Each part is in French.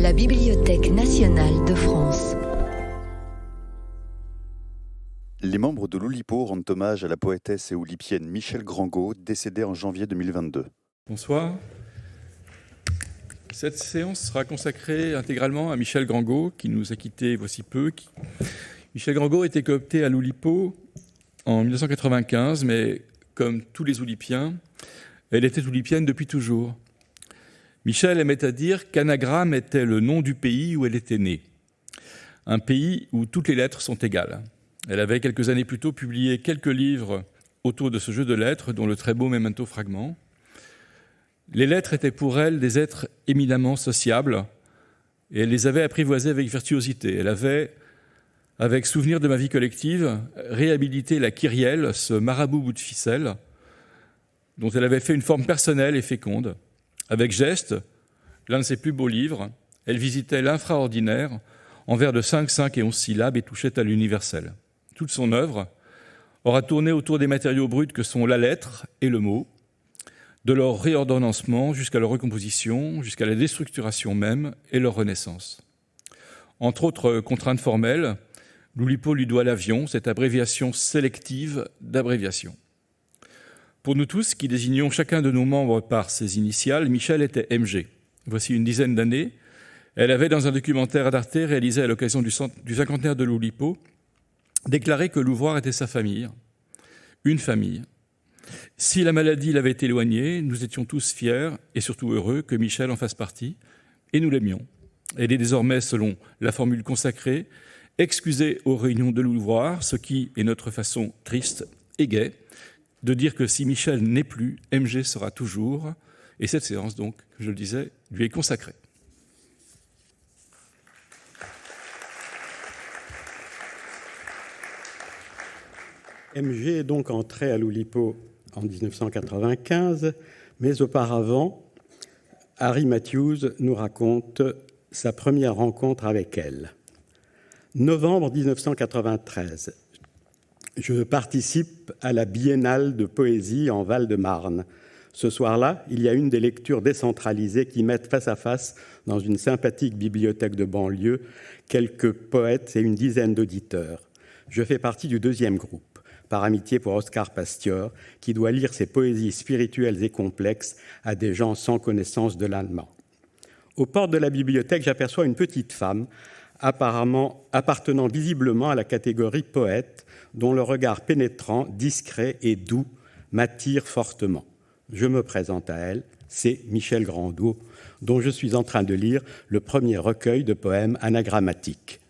La Bibliothèque nationale de France. Les membres de l'Oulipo rendent hommage à la poétesse et oulipienne Michèle Grangot, décédée en janvier 2022. Bonsoir. Cette séance sera consacrée intégralement à Michèle Grangot, qui nous a quittés voici peu. Michèle Grangot était cooptée à l'Oulipo en 1995, mais comme tous les oulipiens, elle était oulipienne depuis toujours. Michèle aimait à dire qu'Anagramme était le nom du pays où elle était née. Un pays où toutes les lettres sont égales. Elle avait quelques années plus tôt publié quelques livres autour de ce jeu de lettres, dont le très beau Memento Fragment. Les lettres étaient pour elle des êtres éminemment sociables, et elle les avait apprivoisées avec virtuosité. Elle avait, avec souvenir de ma vie collective, réhabilité la kyrielle, ce marabout bout de ficelle, dont elle avait fait une forme personnelle et féconde. Avec geste, l'un de ses plus beaux livres, elle visitait l'infraordinaire en vers de 5, 5 et 11 syllabes et touchait à l'universel. Toute son œuvre aura tourné autour des matériaux bruts que sont la lettre et le mot, de leur réordonnancement jusqu'à leur recomposition, jusqu'à la déstructuration même et leur renaissance. Entre autres contraintes formelles, l'Oulipo lui doit l'avion, cette abréviation sélective d'abréviation. Pour nous tous, qui désignions chacun de nos membres par ses initiales, Michèle était MG. Voici une dizaine d'années, elle avait, dans un documentaire d'Arte réalisé à l'occasion du cinquantenaire de l'Oulipo, déclaré que l'ouvroir était sa famille, une famille. Si la maladie l'avait éloignée, nous étions tous fiers et surtout heureux que Michèle en fasse partie, et nous l'aimions. Elle est désormais, selon la formule consacrée, excusée aux réunions de l'ouvroir, ce qui est notre façon triste et gaie de dire que si Michèle n'est plus, MG sera toujours, et cette séance, donc, je le disais, lui est consacrée. MG est donc entré à l'Oulipo en 1995, mais auparavant, Harry Matthews nous raconte sa première rencontre avec elle. Novembre 1993. Je participe à la Biennale de poésie en Val-de-Marne. Ce soir-là, il y a une des lectures décentralisées qui mettent face à face, dans une sympathique bibliothèque de banlieue, quelques poètes et une dizaine d'auditeurs. Je fais partie du deuxième groupe, par amitié pour Oscar Pastior, qui doit lire ses poésies spirituelles et complexes à des gens sans connaissance de l'allemand. Aux portes de la bibliothèque, j'aperçois une petite femme, appartenant visiblement à la catégorie poète, dont le regard pénétrant, discret et doux m'attire fortement. Je me présente à elle, c'est Michèle Grangot, dont je suis en train de lire le premier recueil de poèmes anagrammatiques.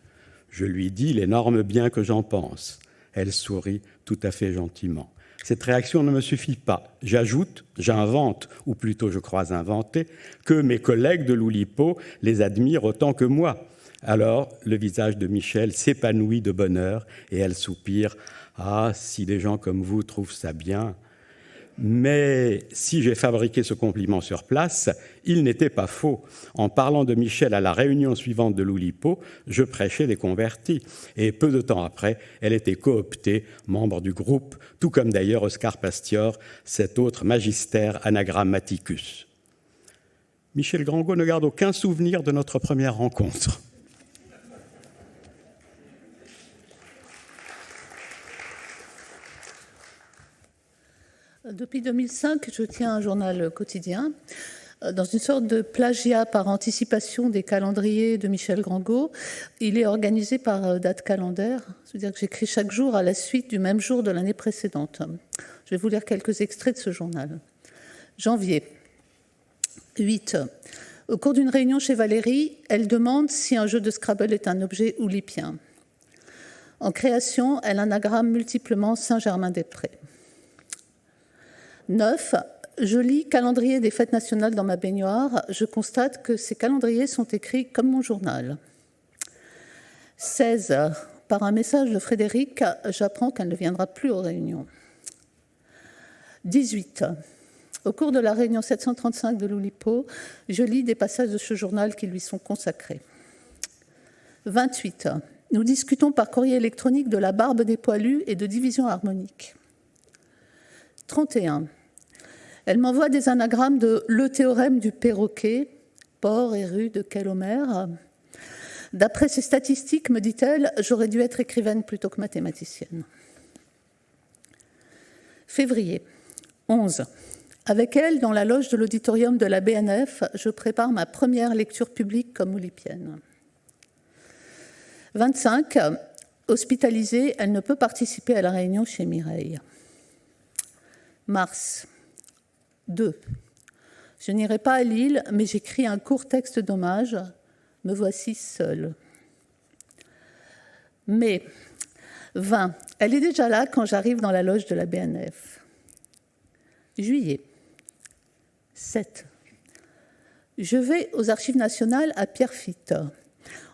Je lui dis l'énorme bien que j'en pense. Elle sourit tout à fait gentiment. Cette réaction ne me suffit pas. J'ajoute, j'invente, ou plutôt je crois inventer, que mes collègues de l'Oulipo les admirent autant que moi. Alors, le visage de Michèle s'épanouit de bonheur et elle soupire « Ah, si des gens comme vous trouvent ça bien !» Mais si j'ai fabriqué ce compliment sur place, il n'était pas faux. En parlant de Michèle à la réunion suivante de l'Oulipo, je prêchais les convertis. Et peu de temps après, elle était cooptée, membre du groupe, tout comme d'ailleurs Oscar Pastior, cet autre magister anagrammaticus. Michèle Grangot ne garde aucun souvenir de notre première rencontre. Depuis 2005, je tiens un journal quotidien. Dans une sorte de plagiat par anticipation des calendriers de Michèle Grangot, il est organisé par date calendaire, c'est-à-dire que j'écris chaque jour à la suite du même jour de l'année précédente. Je vais vous lire quelques extraits de ce journal. Janvier 8. Au cours d'une réunion chez Valérie, elle demande si un jeu de Scrabble est un objet oulipien. En création, elle anagramme multiplement Saint-Germain-des-Prés. 9. Je lis calendrier des fêtes nationales dans ma baignoire. Je constate que ces calendriers sont écrits comme mon journal. 16. Par un message de Frédéric, j'apprends qu'elle ne viendra plus aux réunions. 18. Au cours de la réunion 735 de l'Oulipo, je lis des passages de ce journal qui lui sont consacrés. 28. Nous discutons par courrier électronique de la barbe des poilus et de division harmonique. 31. Elle m'envoie des anagrammes de « le théorème du perroquet », port et rue de quel Homère ? D'après ces statistiques, me dit-elle, j'aurais dû être écrivaine plutôt que mathématicienne. Février 11. Avec elle, dans la loge de l'auditorium de la BNF, je prépare ma première lecture publique comme oulipienne. 25. Hospitalisée, elle ne peut participer à la réunion chez Mireille. Mars 2. Je n'irai pas à Lille, mais j'écris un court texte d'hommage. Me voici seule. Mai 20. Elle est déjà là quand j'arrive dans la loge de la BNF. Juillet 7. Je vais aux Archives nationales à Pierrefitte.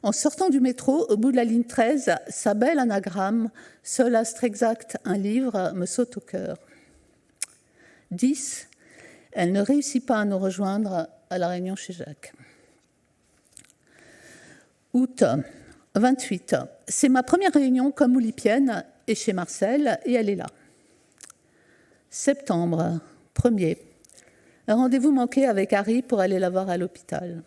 En sortant du métro, au bout de la ligne 13, sa belle anagramme « Seul astre exact, un livre » me saute au cœur. 10. Elle ne réussit pas à nous rejoindre à la réunion chez Jacques. Août 28. C'est ma première réunion comme oulipienne et chez Marcel, et elle est là. Septembre 1er. Un rendez-vous manqué avec Harry pour aller la voir à l'hôpital.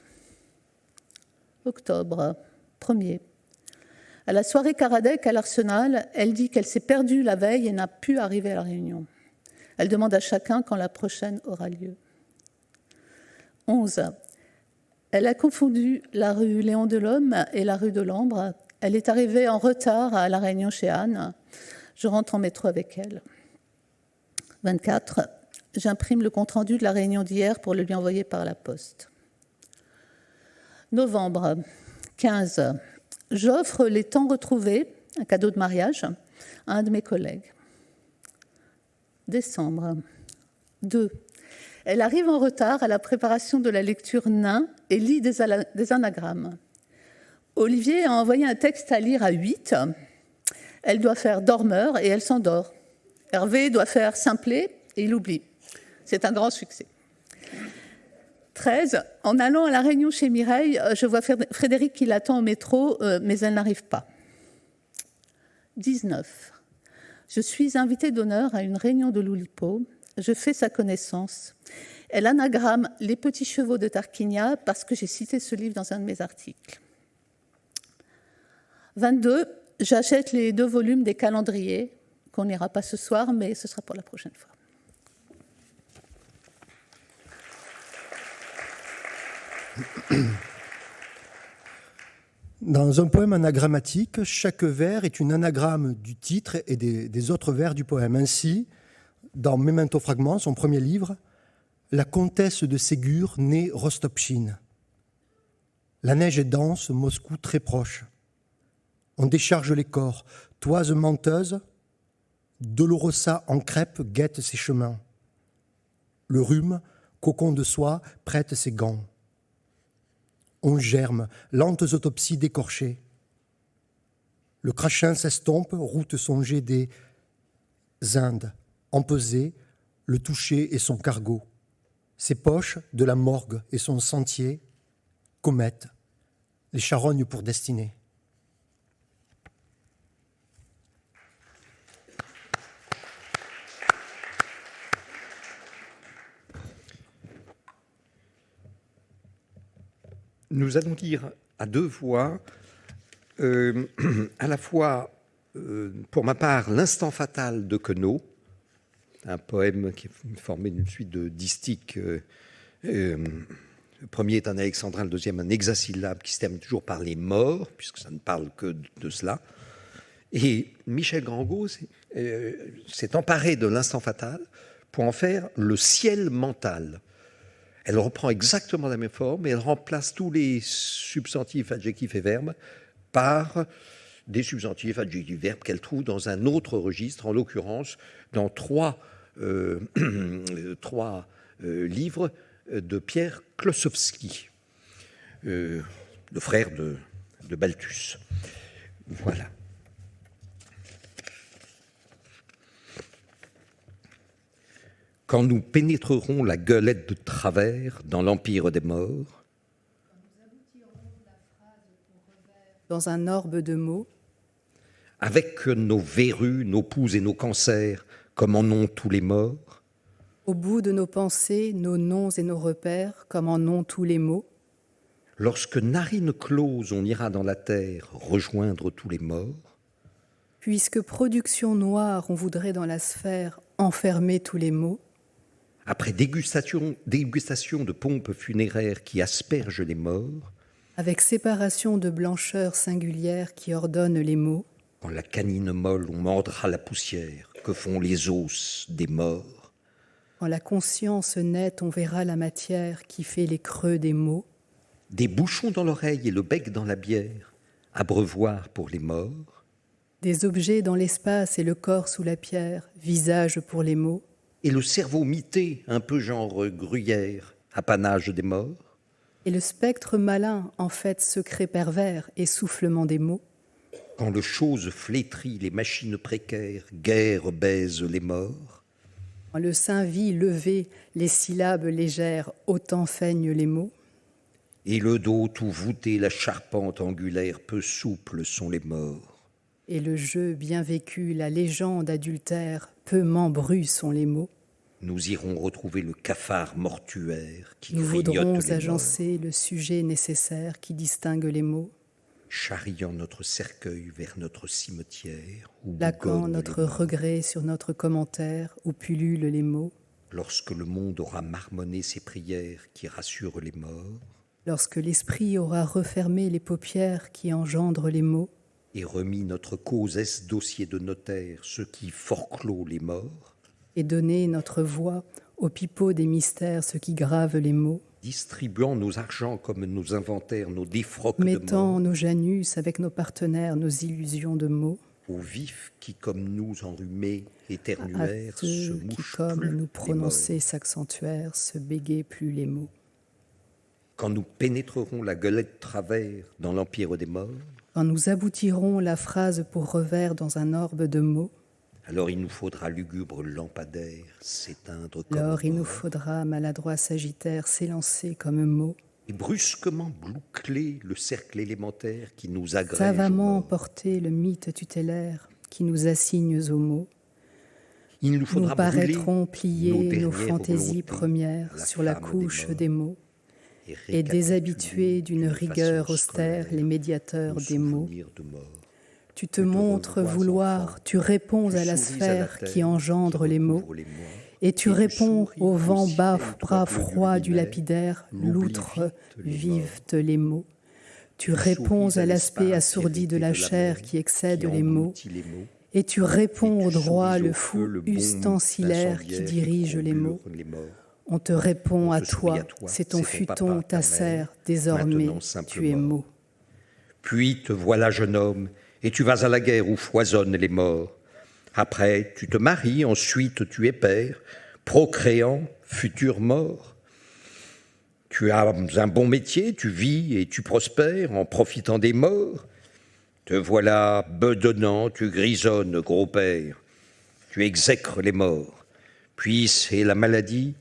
Octobre 1er. À la soirée Karadec à l'Arsenal, elle dit qu'elle s'est perdue la veille et n'a pu arriver à la réunion. Elle demande à chacun quand la prochaine aura lieu. 11. Elle a confondu la rue Léon Delhomme et la rue de l'Ambre. Elle est arrivée en retard à la réunion chez Anne. Je rentre en métro avec elle. 24. J'imprime le compte-rendu de la réunion d'hier pour le lui envoyer par la poste. Novembre 15. J'offre les temps retrouvés, un cadeau de mariage, à un de mes collègues. Décembre 2. Elle arrive en retard à la préparation de la lecture nain et lit des anagrammes. Olivier a envoyé un texte à lire à 8. Elle doit faire dormeur et elle s'endort. Hervé doit faire simplet et il oublie. C'est un grand succès. 13. En allant à la réunion chez Mireille, je vois Frédéric qui l'attend au métro, mais elle n'arrive pas. 19. Je suis invitée d'honneur à une réunion de l'Oulipo. Je fais sa connaissance. Elle anagramme Les petits chevaux de Tarquinia parce que j'ai cité ce livre dans un de mes articles. 22. J'achète les 2 volumes des calendriers, qu'on n'ira pas ce soir, mais ce sera pour la prochaine fois. Dans un poème anagrammatique, chaque vers est une anagramme du titre et des autres vers du poème. Ainsi, dans Memento Fragment, son premier livre, la comtesse de Ségur naît Rostopchine. La neige est dense, Moscou très proche. On décharge les corps, toise menteuse, Dolorosa en crêpe guette ses chemins. Le rhume, cocon de soie, prête ses gants. On germe, lentes autopsies d'écorchés. Le crachin s'estompe, route songée des Indes, empesée, le toucher et son cargo. Ses poches, de la morgue et son sentier, comète, les charognes pour destinée. Nous allons dire à 2 voix, à la fois, pour ma part, L'instant fatal de Queneau, un poème qui est formé d'une suite de distiques. Le premier est un alexandrin, le deuxième un hexasyllabe qui se termine toujours par les morts, puisque ça ne parle que de cela. Et Michel Grangot s'est emparé de L'instant fatal pour en faire le ciel mental. Elle reprend exactement la même forme et elle remplace tous les substantifs, adjectifs et verbes par des substantifs, adjectifs, verbes qu'elle trouve dans un autre registre, en l'occurrence dans 3 livres de Pierre Klossowski, le frère de Balthus. Voilà. Quand nous pénétrerons la gueulette de travers dans l'empire des morts, dans un orbe de mots, avec nos verrues, nos poux et nos cancers, comme en ont tous les morts, au bout de nos pensées, nos noms et nos repères, comme en ont tous les mots, Lorsque narines closes on ira dans la terre rejoindre tous les morts. Puisque production noire on voudrait dans la sphère enfermer tous les maux. Après dégustation de pompes funéraires qui aspergent les morts. Avec séparation de blancheur singulière qui ordonne les mots. Quand la canine molle on mordra la poussière que font les os des morts. Quand la conscience nette on verra la matière qui fait les creux des mots. Des bouchons dans l'oreille et le bec dans la bière, abreuvoir pour les morts. Des objets dans l'espace et le corps sous la pierre, visage pour les mots. Et le cerveau mité, un peu genre gruyère, apanage des morts. Et le spectre malin, en fait secret pervers, essoufflement des mots. Quand le chose flétrit les machines précaires, guerre baise les morts. Quand le sein vit levé, les syllabes légères, autant feignent les mots. Et le dos tout voûté, la charpente angulaire, peu souple sont les morts. Et le jeu bien vécu, la légende adultère, peu membrus sont les mots. Nous irons retrouver le cafard mortuaire qui Nous grignote voudrons les agencer le sujet nécessaire qui distingue les mots. Charriant notre cercueil vers notre cimetière, où Laquant bougonnent notre les morts. regret sur notre commentaire, où pullulent les mots. Lorsque le monde aura marmonné ses prières qui rassurent les morts, Lorsque l'esprit aura refermé les paupières qui engendrent les mots. et remis notre cause est dossier de notaire, ce qui forclôt les morts, Et donner notre voix au pipeau des mystères, ce qui grave les mots. distribuant nos argents comme nos inventaires, nos défroques de Mettant mort, nos Janus avec nos partenaires, nos illusions de mots. aux vifs qui comme nous enrhumés À éternuèrent, se ceux qui mouchent comme plus nous les prononcer morts. s'accentuèrent, se bégaient plus les mots. Quand nous pénétrerons la gueulette travers dans l'empire des morts, Quand nous aboutirons la phrase pour revers dans un orbe de mots, alors il nous faudra lugubre lampadaire s'éteindre comme alors il nous mort, faudra maladroit sagittaire s'élancer comme mot, et brusquement boucler le cercle élémentaire qui nous agrège aux savamment morts. porter le mythe tutélaire qui nous assigne aux mots. Il nous Nous faudra brûler paraîtrons plier nos dernières fantaisies volontés, premières la sur la flamme couche morts, des mots, et récapituler déshabituer d'une façon rigueur austère scolaire les médiateurs nos des mots. souvenirs de mort. Tu te Tu te montres revois vouloir, enfant, tu réponds Tu à la souris sphère terre qui engendre les mots, recouvre les mois, et tu et tu réponds souris au vent aussi bas, tel bras toi, froid du luminaire, lapidaire, l'oubli l'outre vite les vivent les mots. Tu Tu réponds souris à à l'aspect l'espace assourdi de la irrité de la chair mer, qui excède qui les mots, engloutit les mots, et tu réponds et au tu droit souris le au fou feu le bon ustensilaire qui incendiaire dirige les mots. courbure les morts. On te répond On à te sourit toi, à toi, c'est ton c'est ton futon, papa, ta ta serre, mère, désormais maintenant simple tu es mort. mot. Puis te voilà jeune homme, et tu vas à la guerre où foisonnent les morts. Après, tu te maries, ensuite tu es père, procréant, futur mort. Tu as un bon métier, tu vis et tu prospères en profitant des morts. Te voilà bedonnant, tu grisonnes, gros père. Tu exècres les morts. Puis c'est la maladie,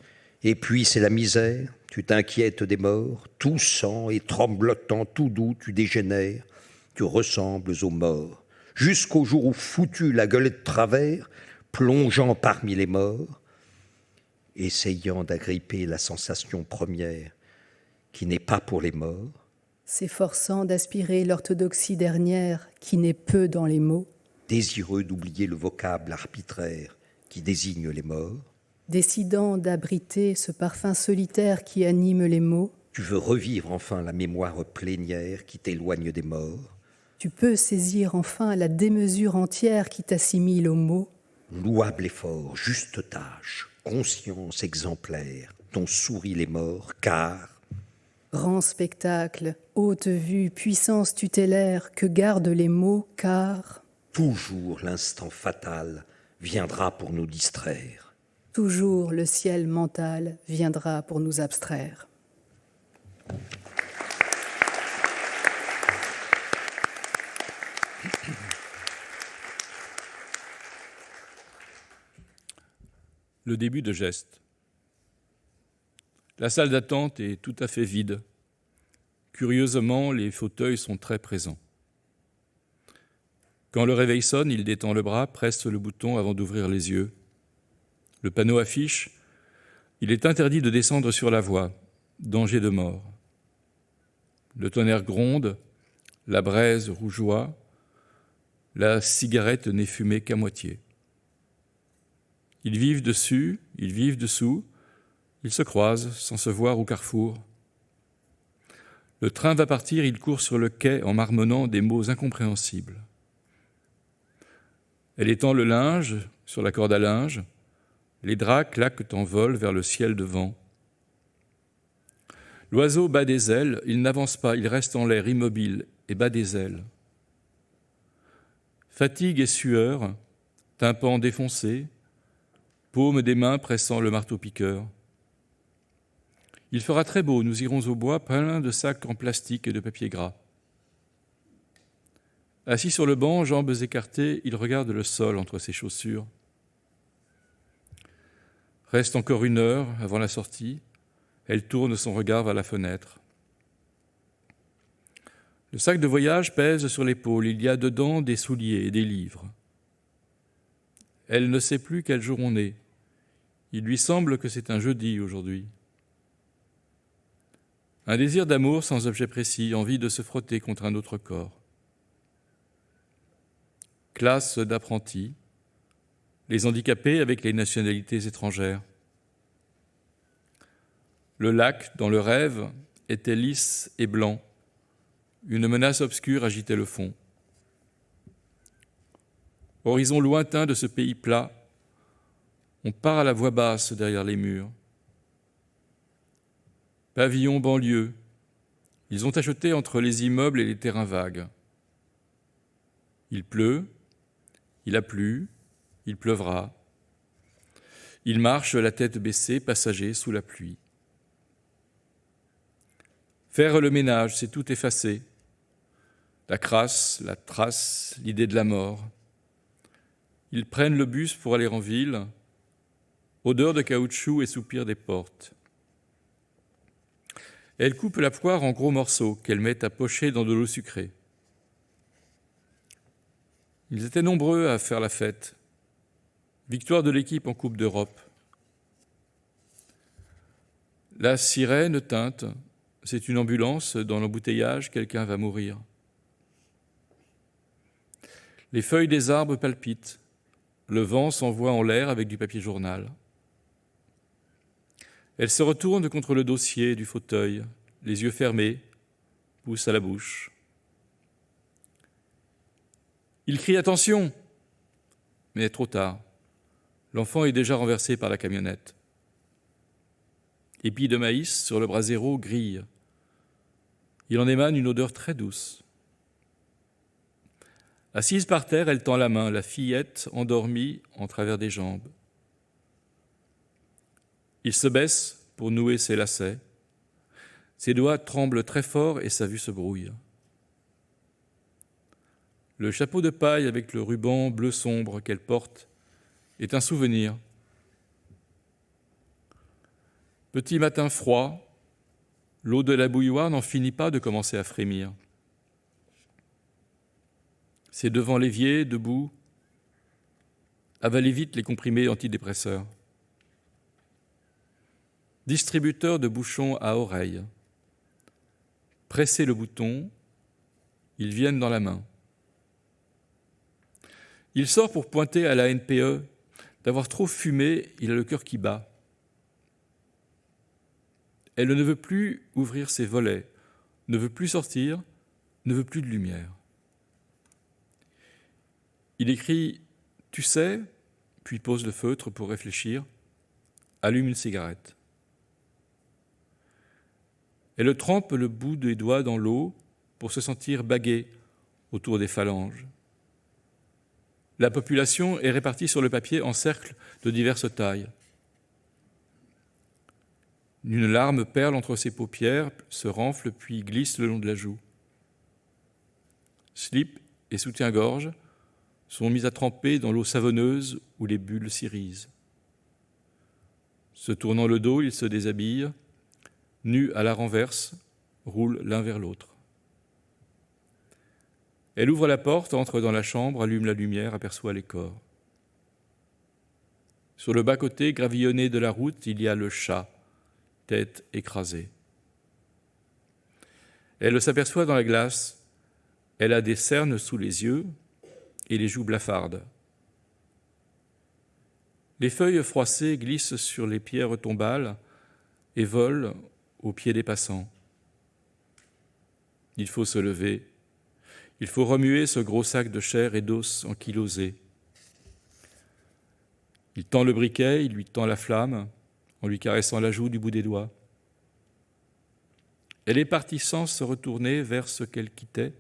et puis c'est la misère. Tu t'inquiètes des morts, toussant et tremblotant, tout doux, tu dégénères. Tu ressembles aux morts. Jusqu'au jour où, foutu la gueulette de travers, plongeant parmi les morts, essayant d'agripper la sensation première qui n'est pas pour les morts, S'efforçant d'aspirer l'orthodoxie dernière qui n'est peu dans les mots, désireux d'oublier le vocable arbitraire qui désigne les morts, décidant d'abriter ce parfum solitaire qui anime les mots, tu veux revivre enfin la mémoire plénière qui t'éloigne des morts, tu peux saisir enfin la démesure entière qui t'assimile aux mots, louable effort, juste tâche, conscience exemplaire, dont sourient les morts, car grand spectacle, haute vue, puissance tutélaire que gardent les mots, car toujours l'instant fatal viendra pour nous distraire. toujours le ciel mental viendra pour nous abstraire. Le début de Geste. La salle d'attente est tout à fait vide. Curieusement, les fauteuils sont très présents. Quand le réveil sonne, il détend le bras, presse le bouton avant d'ouvrir les yeux. Le panneau affiche « Il est interdit de descendre sur la voie. Danger de mort ». Le tonnerre gronde, la braise rougeoie, la cigarette n'est fumée qu'à moitié. Ils vivent dessus, ils vivent dessous, ils se croisent sans se voir au carrefour. Le train va partir, il court sur le quai en marmonnant des mots incompréhensibles. Elle étend le linge sur la corde à linge, les draps claquent en vol vers le ciel de vent. L'oiseau bat des ailes, il n'avance pas, il reste en l'air immobile et bat des ailes. Fatigue et sueur, tympan défoncé, paume des mains pressant le marteau-piqueur. Il fera très beau, nous irons au bois plein de sacs en plastique et de papier gras. Assis sur le banc, jambes écartées, il regarde le sol entre ses chaussures. Reste encore 1 heure avant la sortie. Elle tourne son regard vers la fenêtre. Le sac de voyage pèse sur l'épaule. Il y a dedans des souliers et des livres. Elle ne sait plus quel jour on est. Il lui semble que c'est un jeudi aujourd'hui. Un désir d'amour sans objet précis, envie de se frotter contre un autre corps. Classe d'apprentis, les handicapés avec les nationalités étrangères. Le lac, dans le rêve, était lisse et blanc. Une menace obscure agitait le fond. Horizon lointain de ce pays plat, on part à la voix basse derrière les murs. Pavillon banlieue, ils ont acheté entre les immeubles et les terrains vagues. Il pleut, il a plu, il pleuvra. Ils marchent la tête baissée, passagers sous la pluie. Faire le ménage, c'est tout effacer. La crasse, la trace, l'idée de la mort. Ils prennent le bus pour aller en ville, odeur de caoutchouc et soupir des portes. Elle coupe la poire en gros morceaux qu'elle met à pocher dans de l'eau sucrée. Ils étaient nombreux à faire la fête. Victoire de l'équipe en Coupe d'Europe. La sirène teinte. C'est une ambulance. Dans l'embouteillage, quelqu'un va mourir. Les feuilles des arbres palpitent. Le vent s'envoie en l'air avec du papier journal. Elle se retourne contre le dossier du fauteuil, les yeux fermés, pouce à la bouche. Il crie « Attention !» mais trop tard. L'enfant est déjà renversé par la camionnette. Épis de maïs sur le brasero grille. Il en émane une odeur très douce. Assise par terre, elle tend la main, la fillette endormie en travers des jambes. Il se baisse pour nouer ses lacets. Ses doigts tremblent très fort et sa vue se brouille. Le chapeau de paille avec le ruban bleu sombre qu'elle porte est un souvenir. Petit matin froid, l'eau de la bouilloire n'en finit pas de commencer à frémir. C'est devant l'évier, debout. Avalez vite les comprimés antidépresseurs. Distributeur de bouchons à oreille. Pressez le bouton, ils viennent dans la main. Il sort pour pointer à la NPE. D'avoir trop fumé, il a le cœur qui bat. Elle ne veut plus ouvrir ses volets, ne veut plus sortir, ne veut plus de lumière. Il écrit « Tu sais », puis pose le feutre pour réfléchir, allume une cigarette. Elle trempe le bout des doigts dans l'eau pour se sentir baguée autour des phalanges. La population est répartie sur le papier en cercles de diverses tailles. Une larme perle entre ses paupières, se renfle puis glisse le long de la joue. Slip et soutien-gorge sont mis à tremper dans l'eau savonneuse où les bulles s'irisent. Se tournant le dos, ils se déshabillent, nus à la renverse, roulent l'un vers l'autre. Elle ouvre la porte, entre dans la chambre, allume la lumière, aperçoit les corps. Sur le bas-côté, gravillonné de la route, il y a le chat, tête écrasée. Elle s'aperçoit dans la glace. Elle a des cernes sous les yeux et les joues blafardes. Les feuilles froissées glissent sur les pierres tombales et volent aux pieds des passants. Il faut se lever. Il faut remuer ce gros sac de chair et d'os ankylosé. Il tend le briquet, il lui tend la flamme, en lui caressant la joue du bout des doigts. Elle est partie sans se retourner vers ce qu'elle quittait,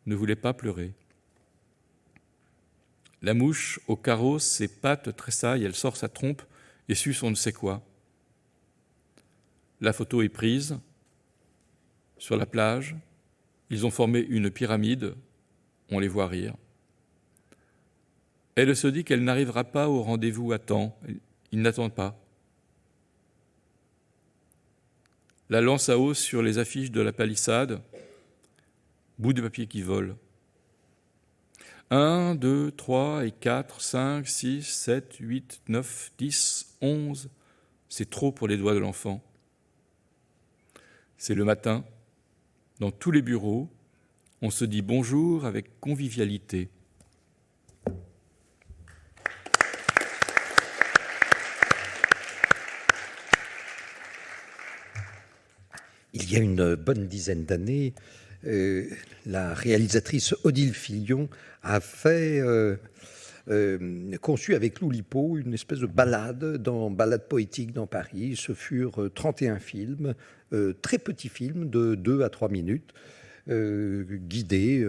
ne voulait pas pleurer. La mouche, au carreau, ses pattes tressaillent, elle sort sa trompe et suce on ne sait quoi. La photo est prise. Sur la plage, ils ont formé une pyramide, on les voit rire. Elle se dit qu'elle n'arrivera pas au rendez-vous à temps, ils n'attendent pas. La lance à eau sur les affiches de la palissade, bout de papier qui vole. 1, 2, 3 et 4, 5, 6, 7, 8, 9, 10, 11. C'est trop pour les doigts de l'enfant. C'est le matin. Dans tous les bureaux, on se dit bonjour avec convivialité. Il y a une bonne dizaine d'années, la réalisatrice Odile Filion a conçu avec Loulipo une espèce de balade poétique dans Paris. Ce furent 31 films, très petits films de 2 à 3 minutes, guidés,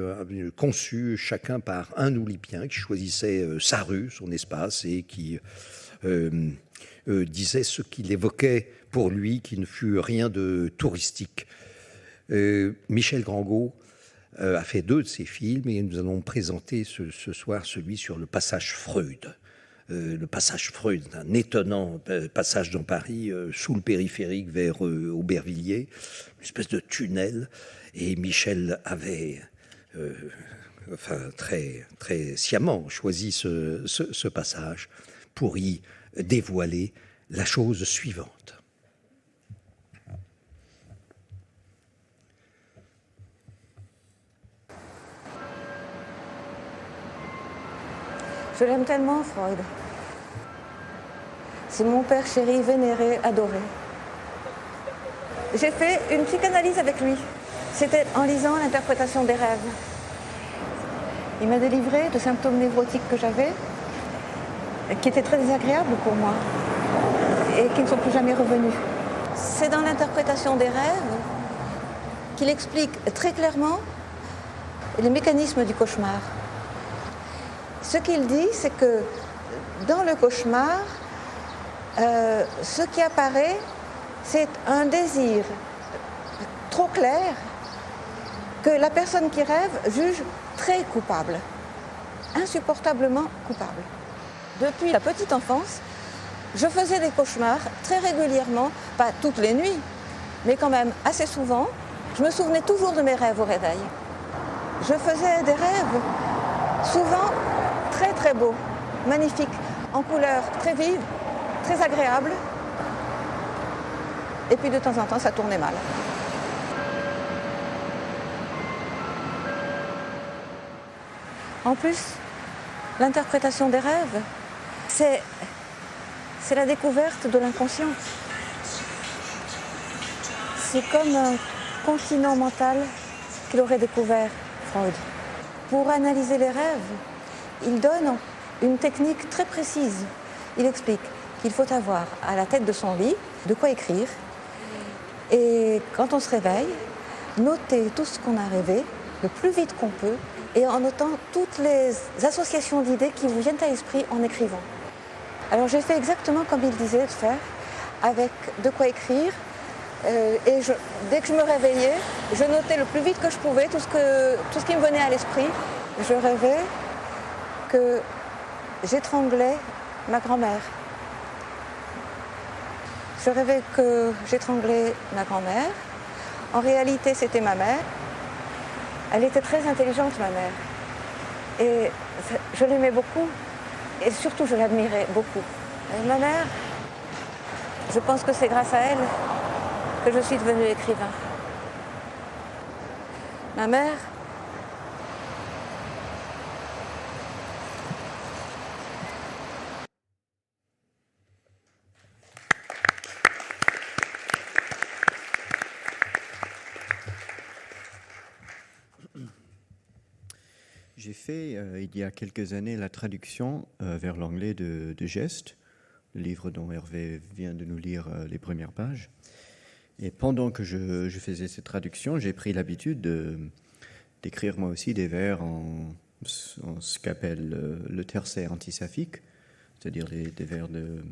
conçus chacun par un Oulipien qui choisissait sa rue, son espace, et qui disait ce qu'il évoquait pour lui, qui ne fut rien de touristique. Michel Grangot a fait 2 de ces films et nous allons présenter ce soir celui sur le passage Freud. Le passage Freud, un étonnant passage dans Paris, sous le périphérique vers Aubervilliers, une espèce de tunnel. Et Michel avait très, très sciemment choisi ce passage pour y dévoiler la chose suivante. Je l'aime tellement, Freud. C'est mon père chéri, vénéré, adoré. J'ai fait une psychanalyse avec lui. C'était en lisant l'interprétation des rêves. Il m'a délivré de symptômes névrotiques que j'avais, qui étaient très désagréables pour moi et qui ne sont plus jamais revenus. C'est dans l'interprétation des rêves qu'il explique très clairement les mécanismes du cauchemar. Ce qu'il dit, c'est que dans le cauchemar, ce qui apparaît, c'est un désir trop clair que la personne qui rêve juge très coupable, insupportablement coupable. Depuis la petite enfance, je faisais des cauchemars très régulièrement, pas toutes les nuits, mais quand même assez souvent. Je me souvenais toujours de mes rêves au réveil. Je faisais des rêves souvent très très beaux, magnifiques, en couleurs très vives, très agréables. Et puis de temps en temps, ça tournait mal. En plus, l'interprétation des rêves, c'est la découverte de l'inconscient. C'est comme un continent mental qu'il aurait découvert, Freud. Pour analyser les rêves, il donne une technique très précise. Il explique qu'il faut avoir à la tête de son lit de quoi écrire. Et quand on se réveille, noter tout ce qu'on a rêvé le plus vite qu'on peut et en notant toutes les associations d'idées qui vous viennent à l'esprit en écrivant. Alors j'ai fait exactement comme il disait de faire, avec de quoi écrire. Et dès que je me réveillais, je notais le plus vite que je pouvais tout ce qui me venait à l'esprit. Je rêvais que j'étranglais ma grand-mère. Je rêvais que j'étranglais ma grand-mère. En réalité, c'était ma mère. Elle était très intelligente, ma mère. Et je l'aimais beaucoup. Et surtout, je l'admirais beaucoup. Et ma mère, je pense que c'est grâce à elle que je suis devenue écrivain. Ma mère. J'ai fait, il y a quelques années, la traduction vers l'anglais de Geste, le livre dont Hervé vient de nous lire les premières pages. Et pendant que je faisais cette traduction, j'ai pris l'habitude d'écrire moi aussi des vers en ce qu'appelle le tercet antisaphique, c'est-à-dire des vers de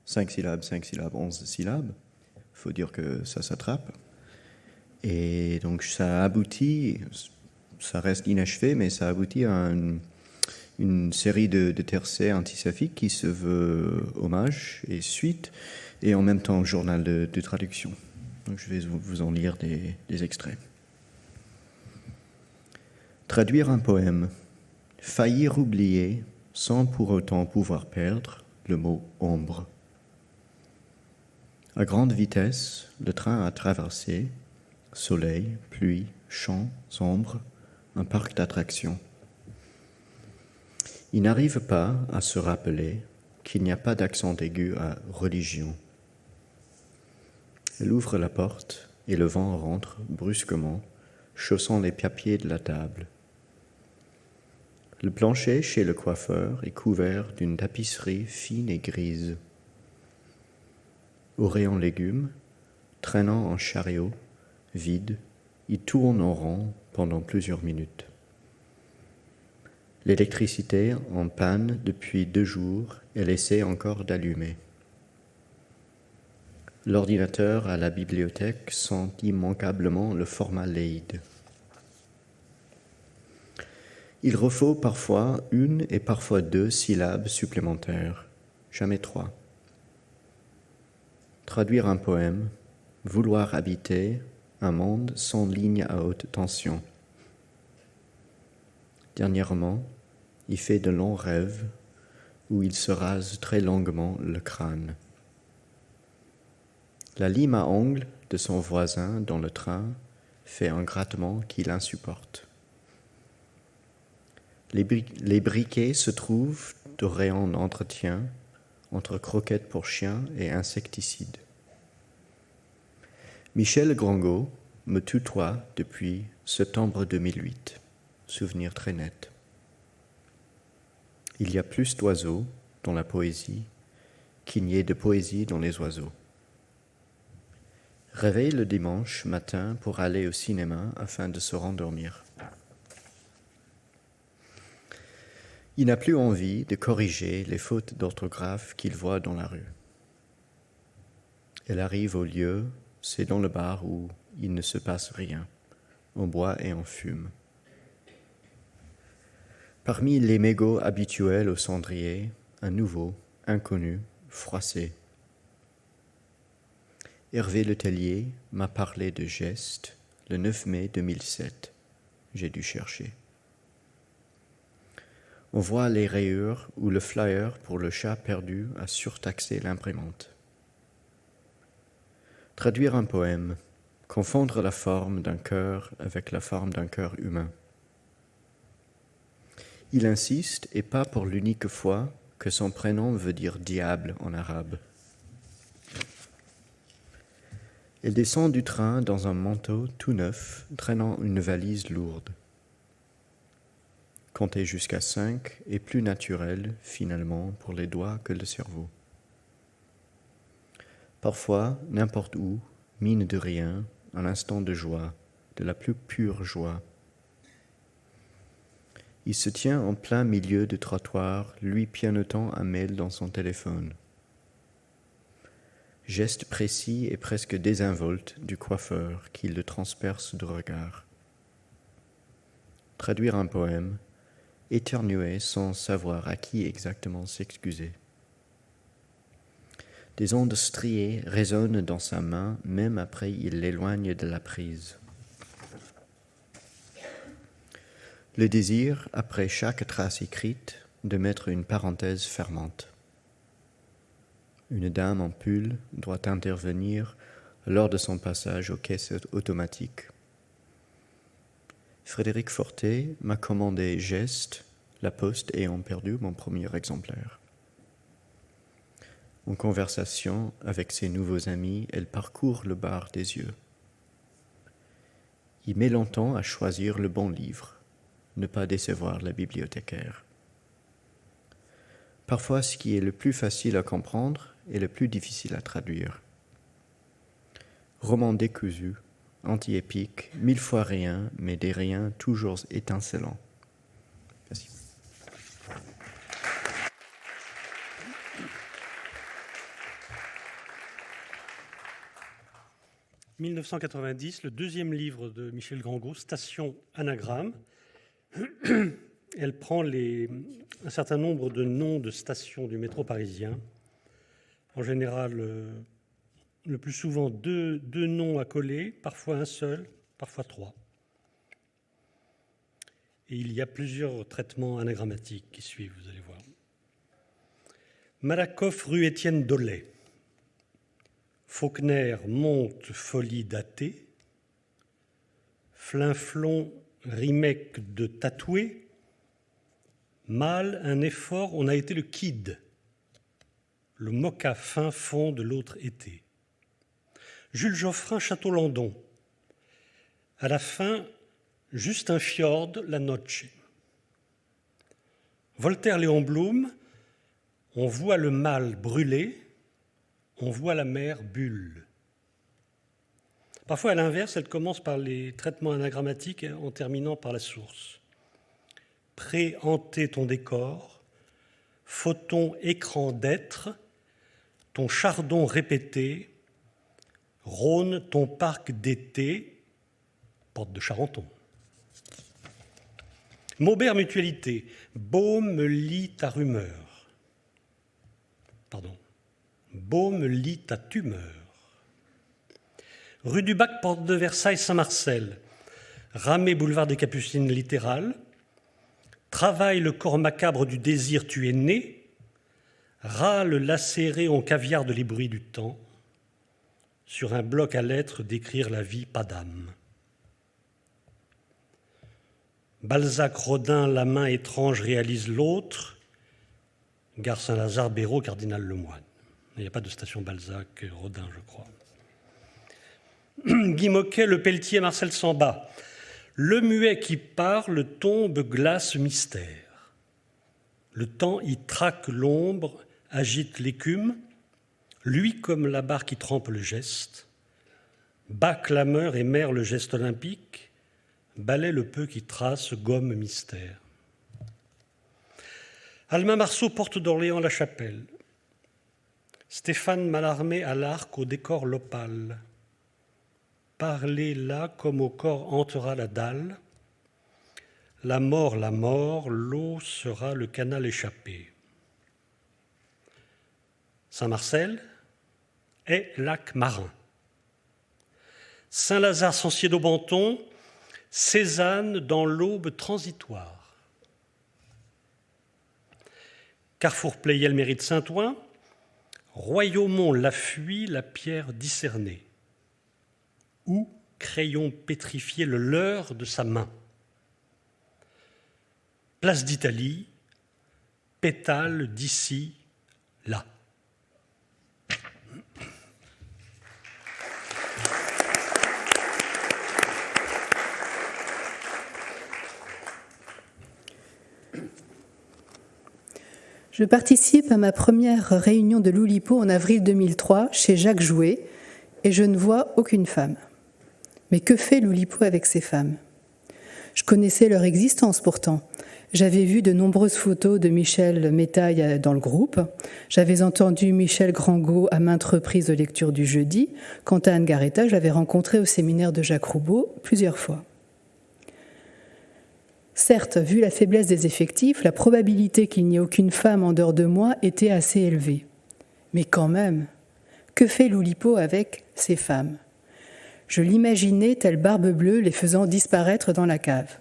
5 syllabes, 11 syllabes. Il faut dire que ça s'attrape. Et donc ça aboutit... Ça reste inachevé, mais ça aboutit à une série de tercets antisaphiques qui se veut hommage et suite, et en même temps journal de traduction. Donc je vais vous en lire des extraits. Traduire un poème, faillir oublier, sans pour autant pouvoir perdre le mot ombre. À grande vitesse, le train a traversé soleil, pluie, champs, ombre, un parc d'attractions. Il n'arrive pas à se rappeler qu'il n'y a pas d'accent aigu à religion. Elle ouvre la porte et le vent rentre brusquement, chaussant les papiers de la table. Le plancher chez le coiffeur est couvert d'une tapisserie fine et grise. Au rayon légumes, traînant en chariot, vide, il tourne en rond pendant plusieurs minutes. L'électricité en panne depuis 2 jours, elle essaie encore d'allumer. L'ordinateur à la bibliothèque sent immanquablement le formaldéhyde. Il refaut parfois 1 et parfois 2 syllabes supplémentaires, jamais 3. Traduire un poème, vouloir habiter un monde sans ligne à haute tension. Dernièrement, il fait de longs rêves où il se rase très longuement le crâne. La lime à ongles de son voisin dans le train fait un grattement qu'il insupporte. Les briquets se trouvent au rayon d'entretien entre croquettes pour chiens et insecticides. Michel Grangot me tutoie depuis septembre 2008. Souvenir très net. Il y a plus d'oiseaux dans la poésie qu'il n'y ait de poésie dans les oiseaux. Réveille le dimanche matin pour aller au cinéma afin de se rendormir. Il n'a plus envie de corriger les fautes d'orthographe qu'il voit dans la rue. Elle arrive au lieu, c'est dans le bar où il ne se passe rien. On boit et on fume. Parmi les mégots habituels au cendrier, un nouveau, inconnu, froissé. Hervé Letellier m'a parlé de Geste le 9 mai 2007. J'ai dû chercher. On voit les rayures où le flyer pour le chat perdu a surtaxé l'imprimante. Traduire un poème, confondre la forme d'un cœur avec la forme d'un cœur humain. Il insiste, et pas pour l'unique fois, que son prénom veut dire diable en arabe. Elle descend du train dans un manteau tout neuf, traînant une valise lourde. Compter jusqu'à 5 est plus naturel, finalement, pour les doigts que le cerveau. Parfois, n'importe où, mine de rien, un instant de joie, de la plus pure joie. Il se tient en plein milieu du trottoir, lui pianotant un mail dans son téléphone. Geste précis et presque désinvolte du coiffeur qui le transperce de regard. Traduire un poème, éternuer sans savoir à qui exactement s'excuser. Des ondes striées résonnent dans sa main, même après il l'éloigne de la prise. Le désir, après chaque trace écrite, de mettre une parenthèse fermante. Une dame en pull doit intervenir lors de son passage aux caisses automatiques. Frédéric Fortet m'a commandé Geste, La Poste ayant perdu mon premier exemplaire. En conversation avec ses nouveaux amis, elle parcourt le bar des yeux. Il met longtemps à choisir le bon livre, ne pas décevoir la bibliothécaire. Parfois, ce qui est le plus facile à comprendre est le plus difficile à traduire. Roman décousu, anti-épique, 1000 fois rien, mais des riens toujours étincelants. Merci. « 1990, le deuxième livre de Michel Grangot, Station Anagramme. Elle prend un certain nombre de noms de stations du métro parisien. En général, le plus souvent deux noms à coller, parfois un seul, parfois trois. Et il y a plusieurs traitements anagrammatiques qui suivent, vous allez voir. Malakoff, rue Étienne Dollet. Faulkner, monte, folie datée. Flinflon, remake de Tatoué. Mal, un effort, on a été le kid. Le mocha fin fond de l'autre été. Jules Geoffrin, Château-Landon. À la fin, juste un fjord, la noche. Voltaire, Léon Blum, on voit le mal brûler, on voit la mer bulle. Parfois, à l'inverse, elle commence par les traitements anagrammatiques en terminant par la source. Préhanter ton décor, photon écran d'être, ton chardon répété, Rhône, ton parc d'été, porte de Charenton. Maubert, mutualité, Baume lit ta rumeur. Pardon. Baume lit ta tumeur. Rue du Bac, porte de Versailles, Saint-Marcel. Ramé, boulevard des Capucines, littéral. Travaille le corps macabre du désir, tu es né. Râle lacéré en caviar de les bruits du temps. Sur un bloc à lettres, décrire la vie, pas d'âme. Balzac, Rodin, la main étrange réalise l'autre. Gare Saint-Lazare, Béraud, Cardinal Lemoine. Il n'y a pas de station Balzac, Rodin, je crois. Guy Moquet, Le Pelletier, Marcel Samba. Le muet qui parle tombe, glace, mystère. Le temps y traque l'ombre, agite l'écume. Lui comme la barre qui trempe le geste. Bas clameur et mer le geste olympique. Balaie le peu qui trace, gomme mystère. Alma Marceau, Porte d'Orléans, La Chapelle. Stéphane Mallarmé à l'arc au décor l'opale. Parlez là comme au corps hantera la dalle. La mort, l'eau sera le canal échappé. Saint-Marcel est lac marin. Saint-Lazare, Sancier d'Aubenton, Cézanne dans l'aube transitoire. Carrefour Pleyel, mairie de Saint-Ouen, Royaumont, la fuit, la pierre discernée. Ou crayon pétrifié, le leurre de sa main. Place d'Italie, pétale d'ici, là. Je participe à ma première réunion de l'Oulipo en avril 2003 chez Jacques Jouet et je ne vois aucune femme. Mais que fait l'Oulipo avec ces femmes ? Je connaissais leur existence pourtant. J'avais vu de nombreuses photos de Michel Métaille dans le groupe. J'avais entendu Michel Grangot à maintes reprises de lecture du jeudi. Quant à Anne Garetta, je l'avais rencontrée au séminaire de Jacques Roubaud plusieurs fois. Certes, vu la faiblesse des effectifs, la probabilité qu'il n'y ait aucune femme en dehors de moi était assez élevée. Mais quand même, que fait l'Oulipo avec ces femmes ? Je l'imaginais telle Barbe Bleue les faisant disparaître dans la cave.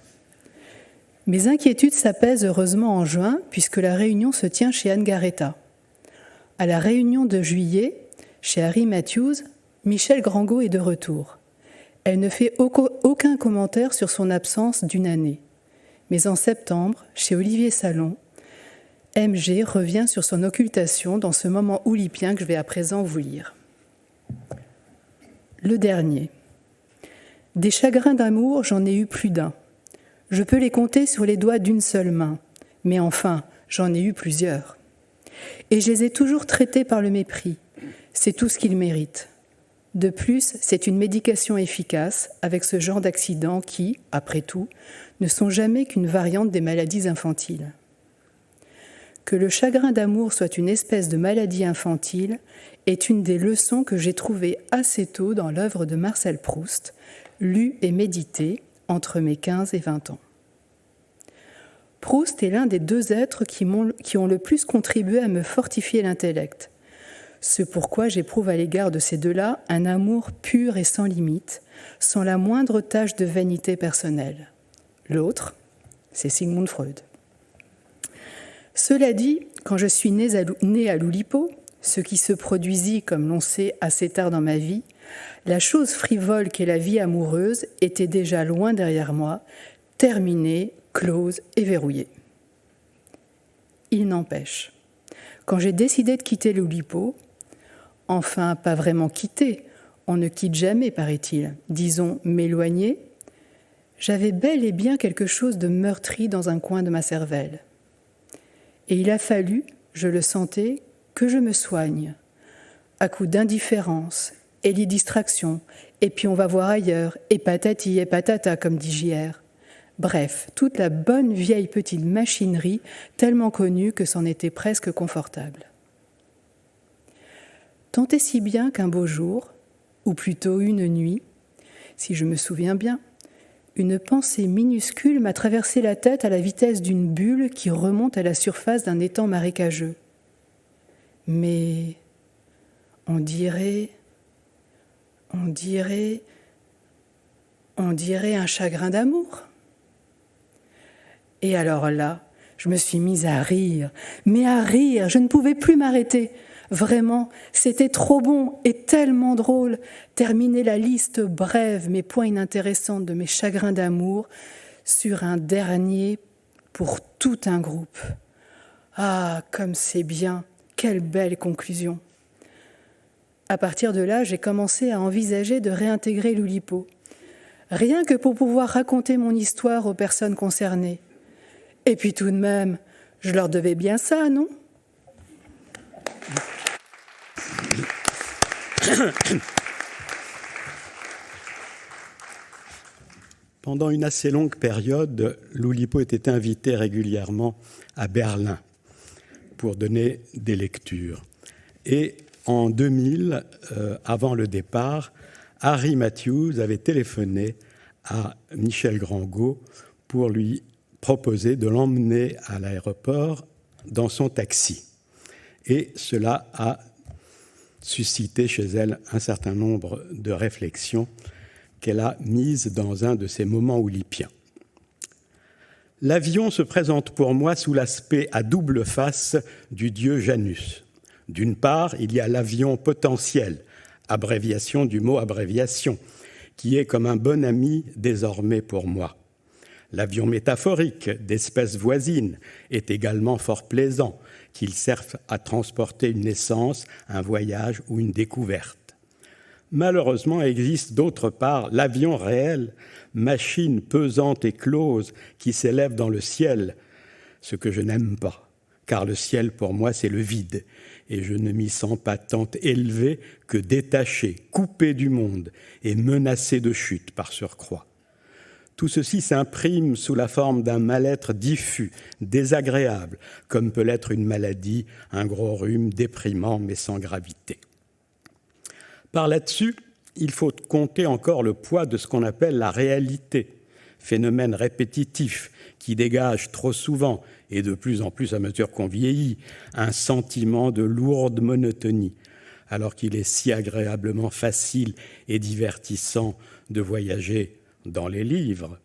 Mes inquiétudes s'apaisent heureusement en juin, puisque la réunion se tient chez Anne Garetta. À la réunion de juillet, chez Harry Matthews, Michel Grangot est de retour. Elle ne fait aucun commentaire sur son absence d'une année. Mais en septembre, chez Olivier Salon, MG revient sur son occultation dans ce moment oulipien que je vais à présent vous lire. Le dernier. Des chagrins d'amour, j'en ai eu plus d'un. Je peux les compter sur les doigts d'une seule main, mais enfin, j'en ai eu plusieurs. Et je les ai toujours traités par le mépris. C'est tout ce qu'ils méritent. De plus, c'est une médication efficace avec ce genre d'accidents qui, après tout, ne sont jamais qu'une variante des maladies infantiles. Que le chagrin d'amour soit une espèce de maladie infantile est une des leçons que j'ai trouvées assez tôt dans l'œuvre de Marcel Proust, lue et méditée entre mes 15 et 20 ans. Proust est l'un des deux êtres qui ont le plus contribué à me fortifier l'intellect. C'est pourquoi j'éprouve à l'égard de ces deux-là un amour pur et sans limite, sans la moindre tache de vanité personnelle. L'autre, c'est Sigmund Freud. Cela dit, quand je suis née à l'Oulipo, ce qui se produisit, comme l'on sait, assez tard dans ma vie, la chose frivole qu'est la vie amoureuse était déjà loin derrière moi, terminée, close et verrouillée. Il n'empêche, quand j'ai décidé de quitter l'Oulipo, enfin pas vraiment quitter, on ne quitte jamais, paraît-il, disons m'éloigner, j'avais bel et bien quelque chose de meurtri dans un coin de ma cervelle. Et il a fallu, je le sentais, que je me soigne, à coup d'indifférence et les distractions, et puis on va voir ailleurs, et patati et patata, comme dit JR. Bref, toute la bonne vieille petite machinerie, tellement connue que c'en était presque confortable. Tant et si bien qu'un beau jour, ou plutôt une nuit, si je me souviens bien, une pensée minuscule m'a traversé la tête à la vitesse d'une bulle qui remonte à la surface d'un étang marécageux. Mais on dirait un chagrin d'amour. Et alors là, je me suis mise à rire, mais à rire, je ne pouvais plus m'arrêter. Vraiment, c'était trop bon et tellement drôle. Terminer la liste brève mais point inintéressante de mes chagrins d'amour sur un dernier pour tout un groupe. Ah, comme c'est bien, quelle belle conclusion. À partir de là, j'ai commencé à envisager de réintégrer l'Oulipo, rien que pour pouvoir raconter mon histoire aux personnes concernées. Et puis tout de même, je leur devais bien ça, non ? Pendant une assez longue période, l'Oulipo était invité régulièrement à Berlin pour donner des lectures. Et en 2000, avant le départ, Harry Matthews avait téléphoné à Michel Grangot pour lui proposer de l'emmener à l'aéroport dans son taxi. Et cela a suscité chez elle un certain nombre de réflexions qu'elle a mises dans un de ces moments oulipiens. L'avion se présente pour moi sous l'aspect à double face du dieu Janus. D'une part, il y a l'avion potentiel, abréviation du mot abréviation, qui est comme un bon ami désormais pour moi. L'avion métaphorique d'espèce voisine est également fort plaisant, qu'il serve à transporter une naissance, un voyage ou une découverte. Malheureusement, existe d'autre part l'avion réel, machine pesante et close qui s'élève dans le ciel, ce que je n'aime pas, car le ciel pour moi c'est le vide, et je ne m'y sens pas tant élevé que détaché, coupé du monde et menacé de chute par surcroît. Tout ceci s'imprime sous la forme d'un mal-être diffus, désagréable, comme peut l'être une maladie, un gros rhume déprimant mais sans gravité. Par là-dessus, il faut compter encore le poids de ce qu'on appelle la réalité, phénomène répétitif qui dégage trop souvent, et de plus en plus à mesure qu'on vieillit, un sentiment de lourde monotonie, alors qu'il est si agréablement facile et divertissant de voyager dans les livres.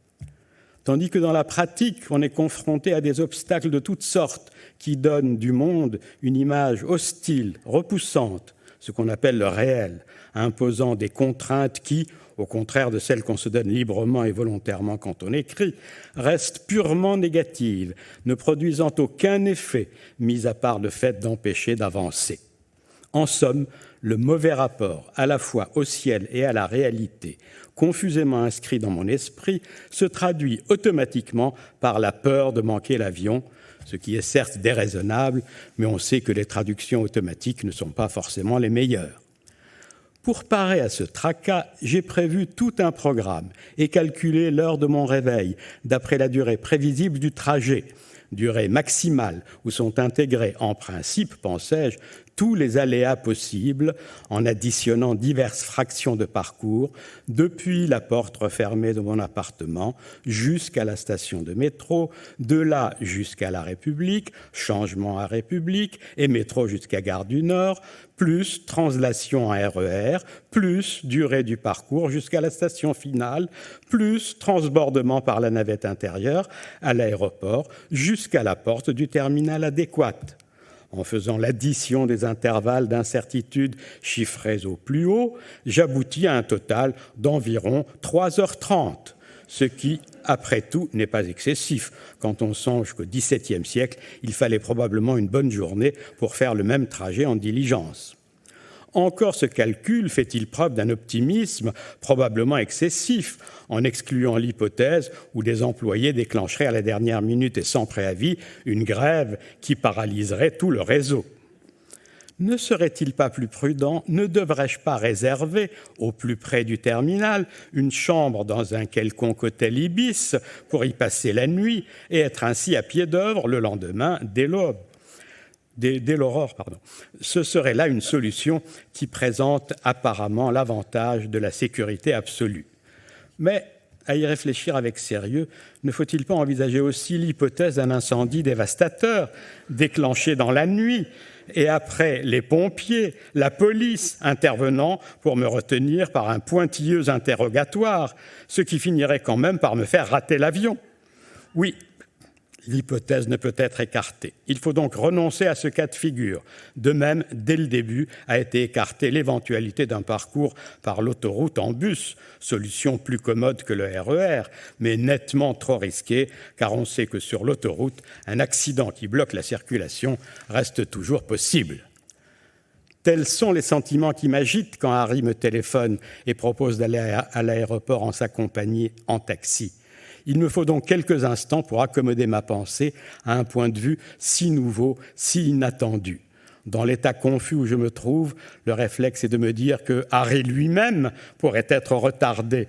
Tandis que dans la pratique, on est confronté à des obstacles de toutes sortes qui donnent du monde une image hostile, repoussante, ce qu'on appelle le réel, imposant des contraintes qui, au contraire de celle qu'on se donne librement et volontairement quand on écrit, reste purement négative, ne produisant aucun effet, mis à part le fait d'empêcher d'avancer. En somme, le mauvais rapport à la fois au ciel et à la réalité, confusément inscrit dans mon esprit, se traduit automatiquement par la peur de manquer l'avion, ce qui est certes déraisonnable, mais on sait que les traductions automatiques ne sont pas forcément les meilleures. Pour parer à ce tracas, j'ai prévu tout un programme et calculé l'heure de mon réveil d'après la durée prévisible du trajet, durée maximale où sont intégrés en principe, pensais-je, tous les aléas possibles en additionnant diverses fractions de parcours depuis la porte refermée de mon appartement jusqu'à la station de métro, de là jusqu'à la République, changement à République et métro jusqu'à Gare du Nord, plus translation en RER, plus durée du parcours jusqu'à la station finale, plus transbordement par la navette intérieure à l'aéroport jusqu'à la porte du terminal adéquate. En faisant l'addition des intervalles d'incertitude chiffrés au plus haut, j'aboutis à un total d'environ 3h30, ce qui, après tout, n'est pas excessif. Quand on songe qu'au XVIIe siècle, il fallait probablement une bonne journée pour faire le même trajet en diligence. Encore ce calcul fait-il preuve d'un optimisme probablement excessif, en excluant l'hypothèse où des employés déclencheraient à la dernière minute et sans préavis une grève qui paralyserait tout le réseau. Ne serait-il pas plus prudent, ne devrais-je pas réserver, au plus près du terminal, une chambre dans un quelconque hôtel Ibis pour y passer la nuit et être ainsi à pied d'œuvre le lendemain dès l'aurore? Ce serait là une solution qui présente apparemment l'avantage de la sécurité absolue. Mais, à y réfléchir avec sérieux, ne faut-il pas envisager aussi l'hypothèse d'un incendie dévastateur déclenché dans la nuit et après les pompiers, la police intervenant pour me retenir par un pointilleux interrogatoire, ce qui finirait quand même par me faire rater l'avion? Oui, l'hypothèse ne peut être écartée. Il faut donc renoncer à ce cas de figure. De même, dès le début, a été écartée l'éventualité d'un parcours par l'autoroute en bus, solution plus commode que le RER, mais nettement trop risquée, car on sait que sur l'autoroute, un accident qui bloque la circulation reste toujours possible. Tels sont les sentiments qui m'agitent quand Harry me téléphone et propose d'aller à l'aéroport en sa compagnie en taxi. Il me faut donc quelques instants pour accommoder ma pensée à un point de vue si nouveau, si inattendu. Dans l'état confus où je me trouve, le réflexe est de me dire que Harry lui-même pourrait être retardé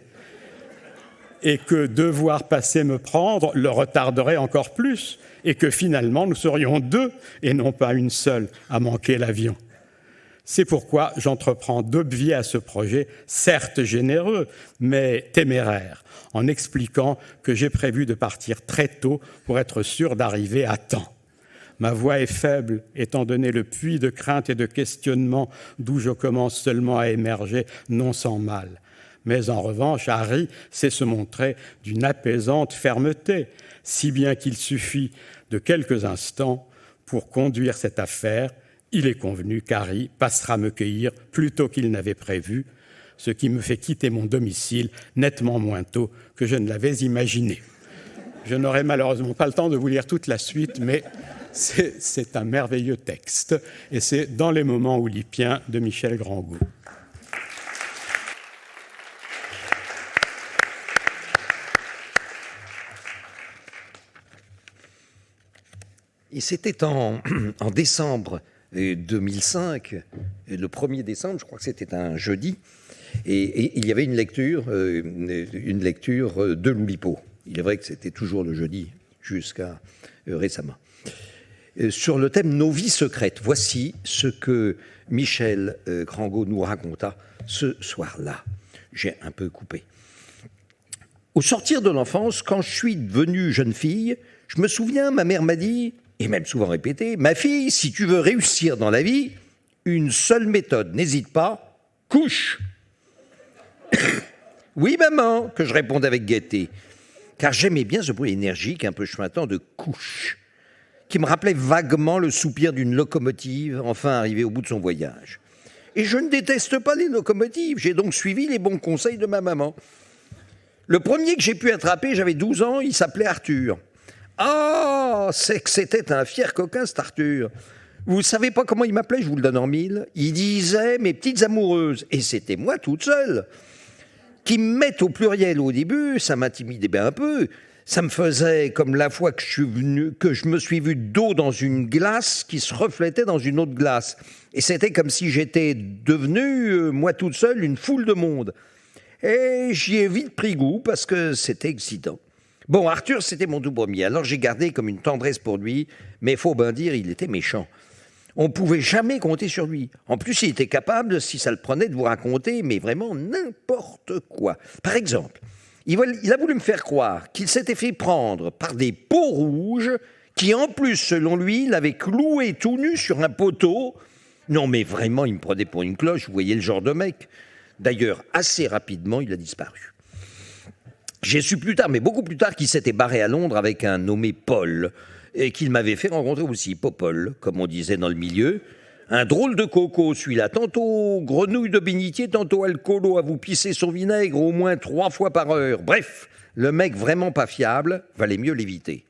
et que devoir passer me prendre le retarderait encore plus et que finalement nous serions deux et non pas une seule à manquer l'avion. C'est pourquoi j'entreprends d'obvier à ce projet, certes généreux, mais téméraire, en expliquant que j'ai prévu de partir très tôt pour être sûr d'arriver à temps. Ma voix est faible, étant donné le puits de crainte et de questionnement d'où je commence seulement à émerger, non sans mal. Mais en revanche, Harry sait se montrer d'une apaisante fermeté, si bien qu'il suffit de quelques instants pour conduire cette affaire. Il est convenu qu'Harry passera me cueillir plus tôt qu'il n'avait prévu, ce qui me fait quitter mon domicile nettement moins tôt que je ne l'avais imaginé. Je n'aurai malheureusement pas le temps de vous lire toute la suite, mais c'est un merveilleux texte, et c'est Dans les moments oulipiens de Michel Grangau. Et c'était en décembre 2005, le 1er décembre, je crois que c'était un jeudi, et il y avait une lecture de l'Oulipo. Il est vrai que c'était toujours le jeudi jusqu'à récemment. Sur le thème « Nos vies secrètes », voici ce que Michel Grangau nous raconta ce soir-là. J'ai un peu coupé. Au sortir de l'enfance, quand je suis devenue jeune fille, je me souviens, ma mère m'a dit, et même souvent répété, « Ma fille, si tu veux réussir dans la vie, une seule méthode, n'hésite pas, couche !» « Oui, maman !» que je répondais avec gaieté, car j'aimais bien ce bruit énergique, un peu chuintant de « couche », qui me rappelait vaguement le soupir d'une locomotive enfin arrivée au bout de son voyage. Et je ne déteste pas les locomotives. J'ai donc suivi les bons conseils de ma maman. Le premier que j'ai pu attraper, j'avais 12 ans, il s'appelait Arthur. Ah, c'est que c'était un fier coquin, cet Arthur. Vous savez pas comment il m'appelait, je vous le donne en mille. Il disait « mes petites amoureuses ». Et c'était moi toute seule. Qui me mettent au pluriel au début, ça m'intimidait bien un peu. Ça me faisait comme la fois que je me suis vu d'eau dans une glace qui se reflétait dans une autre glace. Et c'était comme si j'étais devenu, moi toute seule, une foule de monde. Et j'y ai vite pris goût parce que c'était excitant. Bon, Arthur, c'était mon tout premier. Alors j'ai gardé comme une tendresse pour lui, mais faut bien dire, il était méchant. On ne pouvait jamais compter sur lui. En plus, il était capable, si ça le prenait, de vous raconter, mais vraiment n'importe quoi. Par exemple, il a voulu me faire croire qu'il s'était fait prendre par des peaux rouges qui, en plus, selon lui, l'avaient cloué tout nu sur un poteau. Non, mais vraiment, il me prenait pour une cloche, vous voyez le genre de mec. D'ailleurs, assez rapidement, il a disparu. J'ai su plus tard, mais beaucoup plus tard, qu'il s'était barré à Londres avec un nommé Paul, et qu'il m'avait fait rencontrer aussi, Popol, comme on disait dans le milieu. Un drôle de coco, celui-là, tantôt grenouille de bénitier, tantôt alcoolo à vous pisser son vinaigre au moins 3 fois par heure. Bref, le mec vraiment pas fiable, valait mieux l'éviter.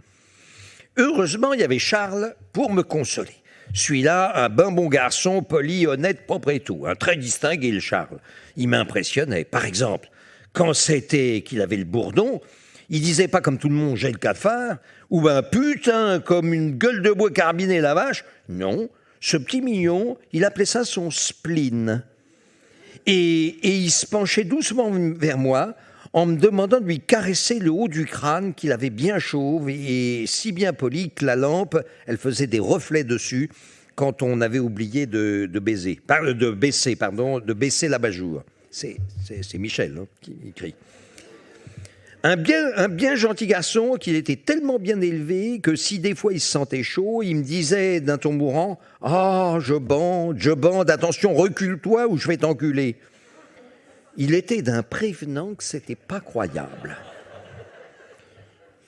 Heureusement, il y avait Charles pour me consoler. Celui-là, un ben bon garçon, poli, honnête, propre et tout. Un très distingué, le Charles. Il m'impressionnait. Par exemple, quand c'était qu'il avait le bourdon, il disait pas comme tout le monde, j'ai le cafard, ou ben putain, comme une gueule de bois carbiné la vache. Non, ce petit mignon, il appelait ça son spleen. Et il se penchait doucement vers moi en me demandant de lui caresser le haut du crâne qu'il avait bien chauve et si bien poli que la lampe, elle faisait des reflets dessus quand on avait oublié de baisser l'abat-jour. C'est Michel qui écrit. Un bien gentil garçon qu'il était tellement bien élevé que si des fois il se sentait chaud, il me disait d'un ton mourant « Ah, je bande, attention, recule-toi ou je vais t'enculer ». Il était d'un prévenant que c'était pas croyable.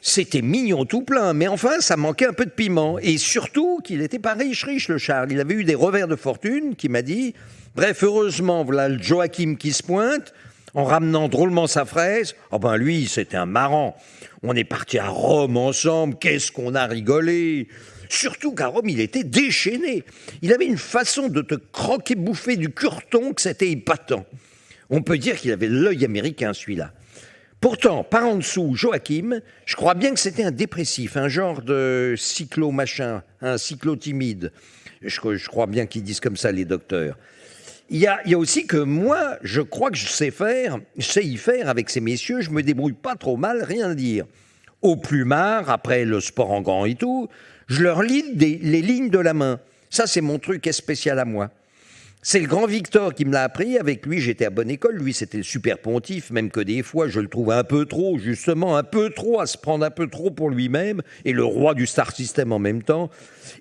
C'était mignon tout plein, mais enfin, ça manquait un peu de piment. Et surtout qu'il n'était pas riche, le Charles. Il avait eu des revers de fortune qui m'a dit « Bref, heureusement, voilà le Joachim qui se pointe ». En ramenant drôlement sa fraise, oh ben lui, c'était un marrant. On est parti à Rome ensemble, qu'est-ce qu'on a rigolé. Surtout qu'à Rome, il était déchaîné. Il avait une façon de te croquer-bouffer du curton que c'était épatant. On peut dire qu'il avait l'œil américain, celui-là. Pourtant, par en dessous, Joachim, je crois bien que c'était un dépressif, un genre de cyclo-machin, un cyclo-timide. Je crois bien qu'ils disent comme ça, les docteurs. Il y a aussi que moi, je crois que je sais y faire avec ces messieurs, je me débrouille pas trop mal, rien à dire. Au plumard, après le sport en gants et tout, je leur lis les lignes de la main. Ça, c'est mon truc spécial à moi. C'est le grand Victor qui me l'a appris. Avec lui, j'étais à bonne école. Lui, c'était le super pontife, même que des fois, je le trouve un peu trop, justement, un peu trop, à se prendre un peu trop pour lui-même, et le roi du star system en même temps.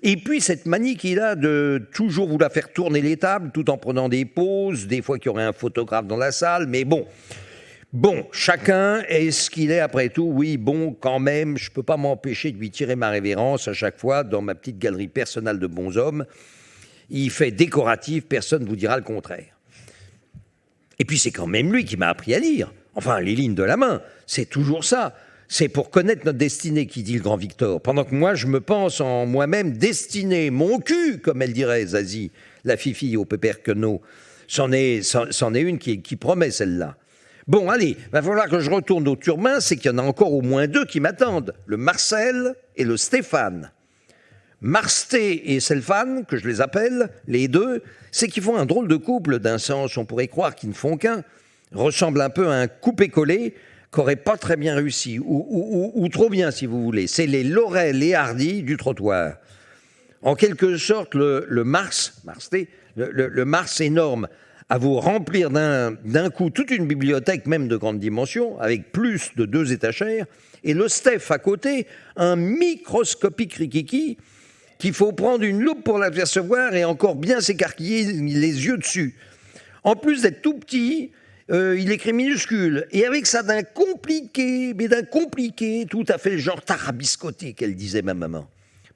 Et puis, cette manie qu'il a de toujours vouloir faire tourner les tables, tout en prenant des pauses, des fois qu'il y aurait un photographe dans la salle, mais bon, chacun est ce qu'il est après tout. Oui, bon, quand même, je peux pas m'empêcher de lui tirer ma révérence à chaque fois dans ma petite galerie personnelle de bons hommes. Il fait décoratif, personne ne vous dira le contraire. Et puis c'est quand même lui qui m'a appris à lire. Enfin, les lignes de la main, c'est toujours ça. C'est pour connaître notre destinée, qui dit le grand Victor. Pendant que moi, je me pense en moi-même destiné, mon cul, comme elle dirait Zazie, la fifi au pépère queneau. C'en est une qui promet celle-là. Bon, allez, va falloir que je retourne au Turbin, c'est qu'il y en a encore au moins 2 qui m'attendent, le Marcel et le Stéphane. Marsté et Stéphane, que je les appelle, les deux, c'est qu'ils font un drôle de couple, d'un sens, on pourrait croire qu'ils ne font qu'un, ressemble un peu à un coupé-collé qu'aurait pas très bien réussi, ou trop bien si vous voulez. C'est les Laurel et Hardy du trottoir. En quelque sorte, le Mars énorme, à vous remplir d'un coup toute une bibliothèque, même de grande dimension, avec plus de 2 étagères, et le Steph à côté, un microscopique rikiki, qu'il faut prendre une loupe pour l'apercevoir et encore bien s'écarquiller les yeux dessus. En plus d'être tout petit, il écrit minuscule. Et avec ça d'un compliqué, tout à fait le genre tarabiscoté qu'elle disait ma maman.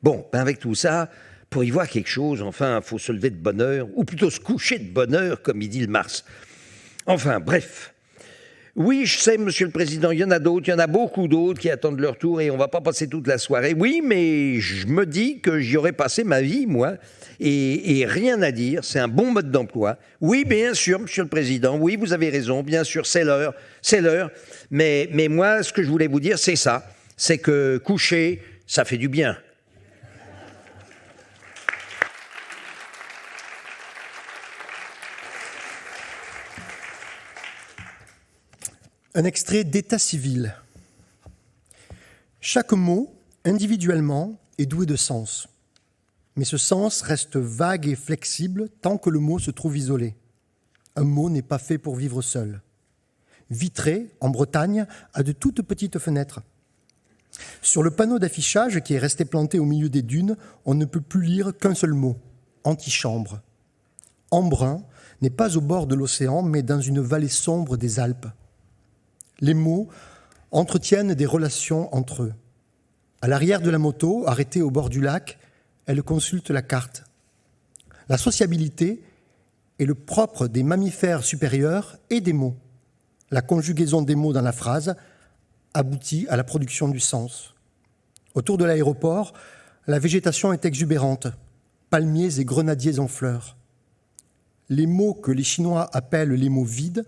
Bon, ben avec tout ça, pour y voir quelque chose, enfin, il faut se lever de bonne heure, ou plutôt se coucher de bonne heure, comme il dit le Mars. Enfin, bref. Oui, je sais, Monsieur le Président, il y en a d'autres, il y en a beaucoup d'autres qui attendent leur tour et on ne va pas passer toute la soirée. Oui, mais je me dis que j'y aurais passé ma vie, moi, et rien à dire, c'est un bon mode d'emploi. Oui, bien sûr, Monsieur le Président, oui, vous avez raison, bien sûr, c'est l'heure. Mais moi, ce que je voulais vous dire, c'est ça, c'est que coucher, ça fait du bien. Un extrait d'état civil. Chaque mot, individuellement, est doué de sens. Mais ce sens reste vague et flexible tant que le mot se trouve isolé. Un mot n'est pas fait pour vivre seul. Vitré, en Bretagne, a de toutes petites fenêtres. Sur le panneau d'affichage qui est resté planté au milieu des dunes, on ne peut plus lire qu'un seul mot, antichambre. Embrun n'est pas au bord de l'océan, mais dans une vallée sombre des Alpes. Les mots entretiennent des relations entre eux. À l'arrière de la moto, arrêtée au bord du lac, elle consulte la carte. La sociabilité est le propre des mammifères supérieurs et des mots. La conjugaison des mots dans la phrase aboutit à la production du sens. Autour de l'aéroport, la végétation est exubérante, palmiers et grenadiers en fleurs. Les mots que les Chinois appellent les mots vides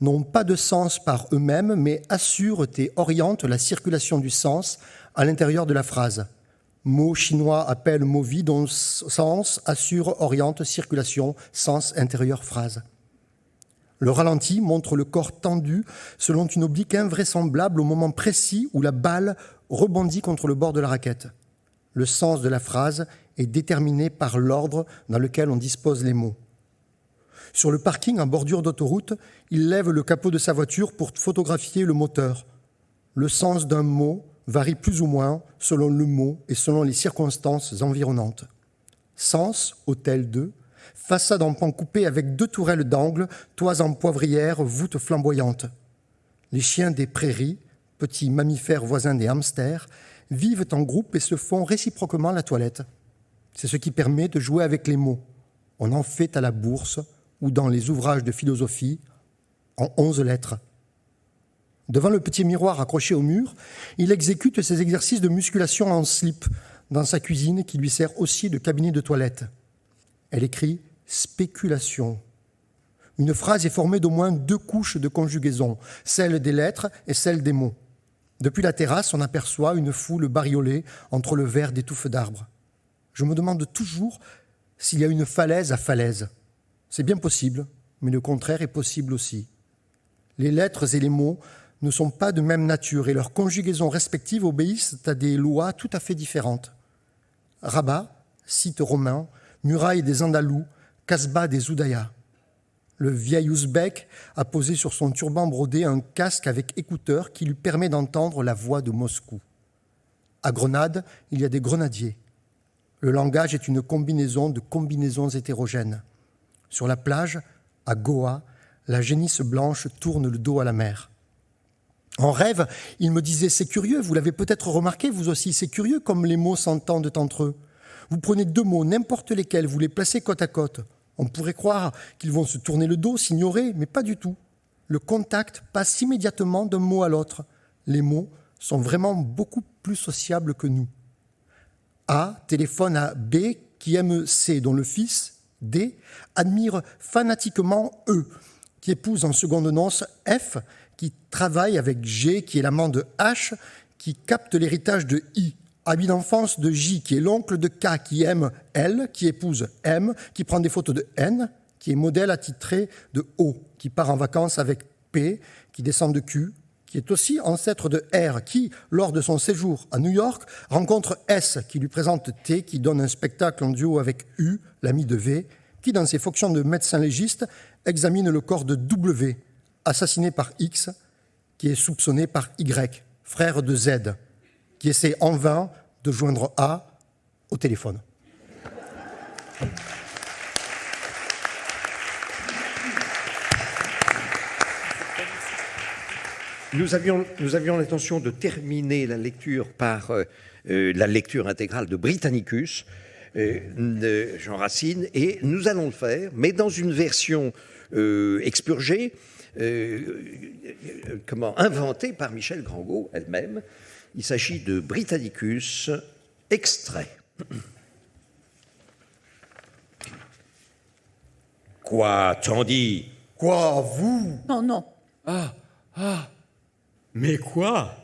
n'ont pas de sens par eux-mêmes, mais assurent et orientent la circulation du sens à l'intérieur de la phrase. Mot chinois appelle mot vide, dont sens, assure, oriente, circulation, sens, intérieur, phrase. Le ralenti montre le corps tendu selon une oblique invraisemblable au moment précis où la balle rebondit contre le bord de la raquette. Le sens de la phrase est déterminé par l'ordre dans lequel on dispose les mots. Sur le parking en bordure d'autoroute, il lève le capot de sa voiture pour photographier le moteur. Le sens d'un mot varie plus ou moins selon le mot et selon les circonstances environnantes. Sens, hôtel 2, façade en pan coupé avec 2 tourelles d'angle, toits en poivrière, voûtes flamboyantes. Les chiens des prairies, petits mammifères voisins des hamsters, vivent en groupe et se font réciproquement la toilette. C'est ce qui permet de jouer avec les mots. On en fait à la bourse ou dans les ouvrages de philosophie en 11 lettres. Devant le petit miroir accroché au mur, il exécute ses exercices de musculation en slip dans sa cuisine qui lui sert aussi de cabinet de toilette. Elle écrit « spéculation ». Une phrase est formée d'au moins 2 couches de conjugaison, celle des lettres et celle des mots. Depuis la terrasse, on aperçoit une foule bariolée entre le vert des touffes d'arbres. Je me demande toujours s'il y a une falaise à falaise. C'est bien possible, mais le contraire est possible aussi. Les lettres et les mots ne sont pas de même nature et leurs conjugaisons respectives obéissent à des lois tout à fait différentes. Rabat, site romain, muraille des Andalous, Casbah des Oudayas. Le vieil ouzbek a posé sur son turban brodé un casque avec écouteurs qui lui permet d'entendre la voix de Moscou. À Grenade, il y a des grenadiers. Le langage est une combinaison de combinaisons hétérogènes. Sur la plage, à Goa, la génisse blanche tourne le dos à la mer. En rêve, il me disait « C'est curieux, vous l'avez peut-être remarqué, vous aussi, c'est curieux comme les mots s'entendent entre eux. Vous prenez 2 mots, n'importe lesquels, vous les placez côte à côte. On pourrait croire qu'ils vont se tourner le dos, s'ignorer, mais pas du tout. Le contact passe immédiatement d'un mot à l'autre. Les mots sont vraiment beaucoup plus sociables que nous. A téléphone à B qui aime C, dont le fils, D, admire fanatiquement E, qui épouse en seconde noces F, qui travaille avec G, qui est l'amant de H, qui capte l'héritage de I, ami d'enfance de J, qui est l'oncle de K, qui aime L, qui épouse M, qui prend des photos de N, qui est modèle attitré de O, qui part en vacances avec P, qui descend de Q, qui est aussi ancêtre de R, qui, lors de son séjour à New York, rencontre S, qui lui présente T, qui donne un spectacle en duo avec U, l'ami de V, qui, dans ses fonctions de médecin légiste, examine le corps de W, assassiné par X, qui est soupçonné par Y, frère de Z, qui essaie en vain de joindre A au téléphone. Nous avions l'intention de terminer la lecture par la lecture intégrale de Britannicus. de Jean Racine, et nous allons le faire, mais dans une version expurgée, inventée par Michel Grangot elle-même. Il s'agit de Britannicus, extrait. Quoi, t'en dis? Quoi, vous? Non, non. Mais quoi?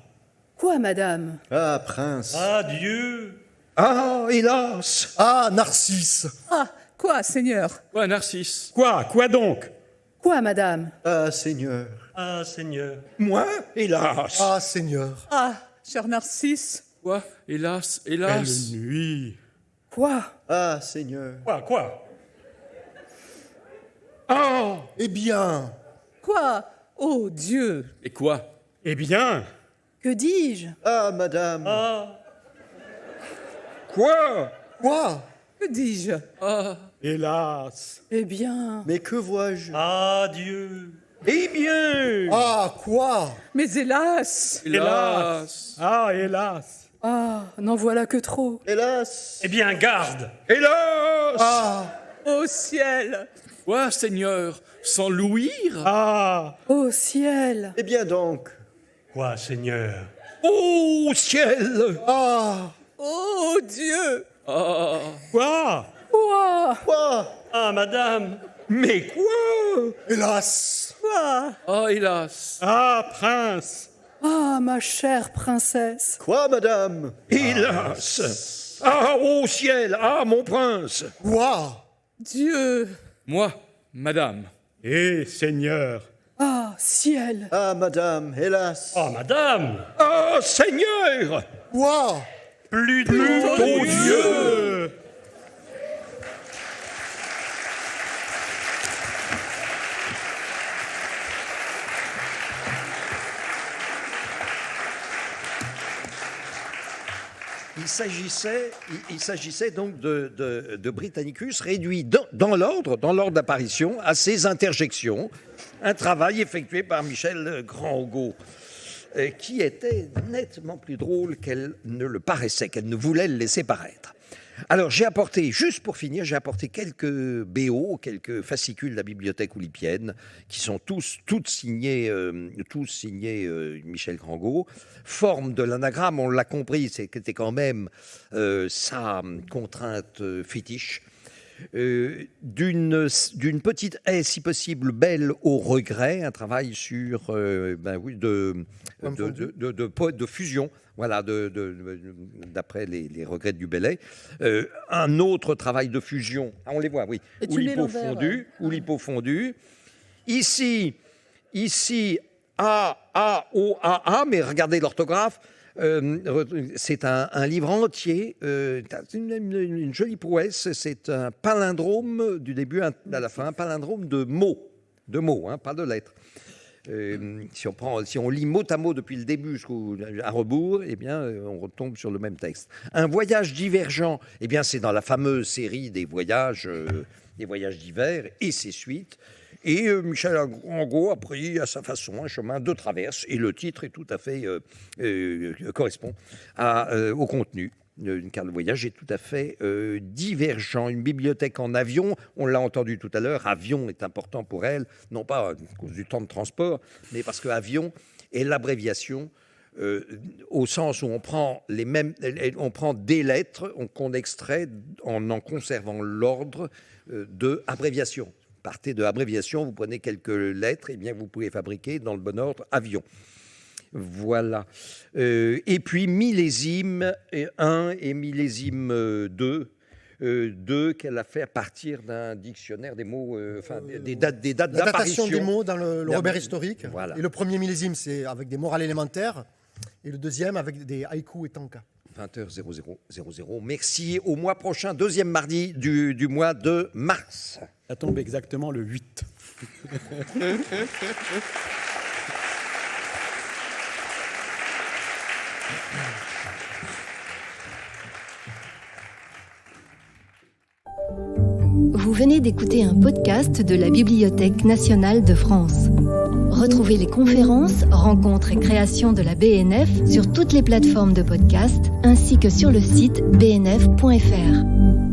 Quoi, madame? Ah, prince. Ah, Dieu! Ah, hélas! Ah, Narcisse! Ah, quoi, Seigneur? Ouais, Narcisse. Quoi donc? Quoi, madame? Ah, Seigneur. Ah, Seigneur! Moi, hélas! Ah, Seigneur! Ah, cher Narcisse. Quoi? Hélas, Quelle hélas. nuit! Quoi? Ah, Seigneur. Quoi? Ah! Eh bien, Quoi? Oh, Dieu. Et quoi? Eh bien, Que dis-je? Ah, madame. Ah, Quoi? quoi? Que dis-je? Ah, hélas! Eh bien... Mais que vois-je? ah, Dieu! Eh bien! Ah, quoi? Mais hélas. hélas. Ah, hélas! Ah, n'en voilà que trop. Hélas. Eh bien, garde! Hélas! Ah, Au ciel. Quoi, Seigneur? Sans louir? Ah, Ô ciel! Eh bien donc. Quoi, Seigneur? Ô ciel! ah, Oh, Dieu. Ah, quoi? Quoi? Quoi? Ah, madame! Mais quoi? hélas! Quoi? ah, hélas. Ah, prince! Ah, ma chère princesse! Quoi, madame? Hélas! Ah, ô ciel! Ah, mon prince! Quoi? Dieu. Moi, madame. Eh, Seigneur! Ah, ciel! Ah, madame, hélas. Ah, madame! Ah, Seigneur! Quoi? Plutôt Dieu! Il s'agissait donc de Britannicus réduit dans l'ordre d'apparition à ses interjections, un travail effectué par Michel Grangot, qui était nettement plus drôle qu'elle ne le paraissait, qu'elle ne voulait le laisser paraître. Alors j'ai apporté, juste pour finir, quelques BO, quelques fascicules de la bibliothèque oulipienne, qui sont tous signés Michel Grangot. Forme de l'anagramme, on l'a compris, c'était quand même sa contrainte fétiche. D'une petite haie, si possible, belle au regret, un travail sur de fusion, voilà, d'après les regrets du Bellay. Un autre travail de fusion, on les voit, oui, Oulipo fondu. Ici, A, mais regardez l'orthographe. C'est un livre entier, une jolie prouesse, c'est un palindrome du début à la fin, un palindrome de mots, hein, pas de lettres. Si on lit mot à mot depuis le début jusqu'à rebours, eh bien, on retombe sur le même texte. Un voyage divergent, eh bien, c'est dans la fameuse série des voyages d'hiver et ses suites. Et Michel Grangot a pris à sa façon un chemin de traverse, et le titre est tout à fait correspond au contenu, car le voyage est tout à fait divergent. Une bibliothèque en avion, on l'a entendu tout à l'heure, avion est important pour elle, non pas à cause du temps de transport, mais parce que avion est l'abréviation au sens où on prend des lettres qu'on extrait en conservant l'ordre de abréviation. Partez de abréviation, vous prenez quelques lettres, et bien vous pouvez fabriquer dans le bon ordre avion. Voilà. Et puis millésime 1 et millésime 2. 2 qu'elle a fait à partir d'un dictionnaire des mots, des dates d'apparition. La datation des mots dans le Robert historique. Voilà. Et le premier millésime, c'est avec des morales élémentaires. Et le deuxième, avec des haïkus et tankas. 20h00. Merci. Au mois prochain, deuxième mardi du mois de mars. Ça tombe exactement le 8. Vous venez d'écouter un podcast de la Bibliothèque nationale de France. Retrouvez les conférences, rencontres et créations de la BNF sur toutes les plateformes de podcast ainsi que sur le site bnf.fr.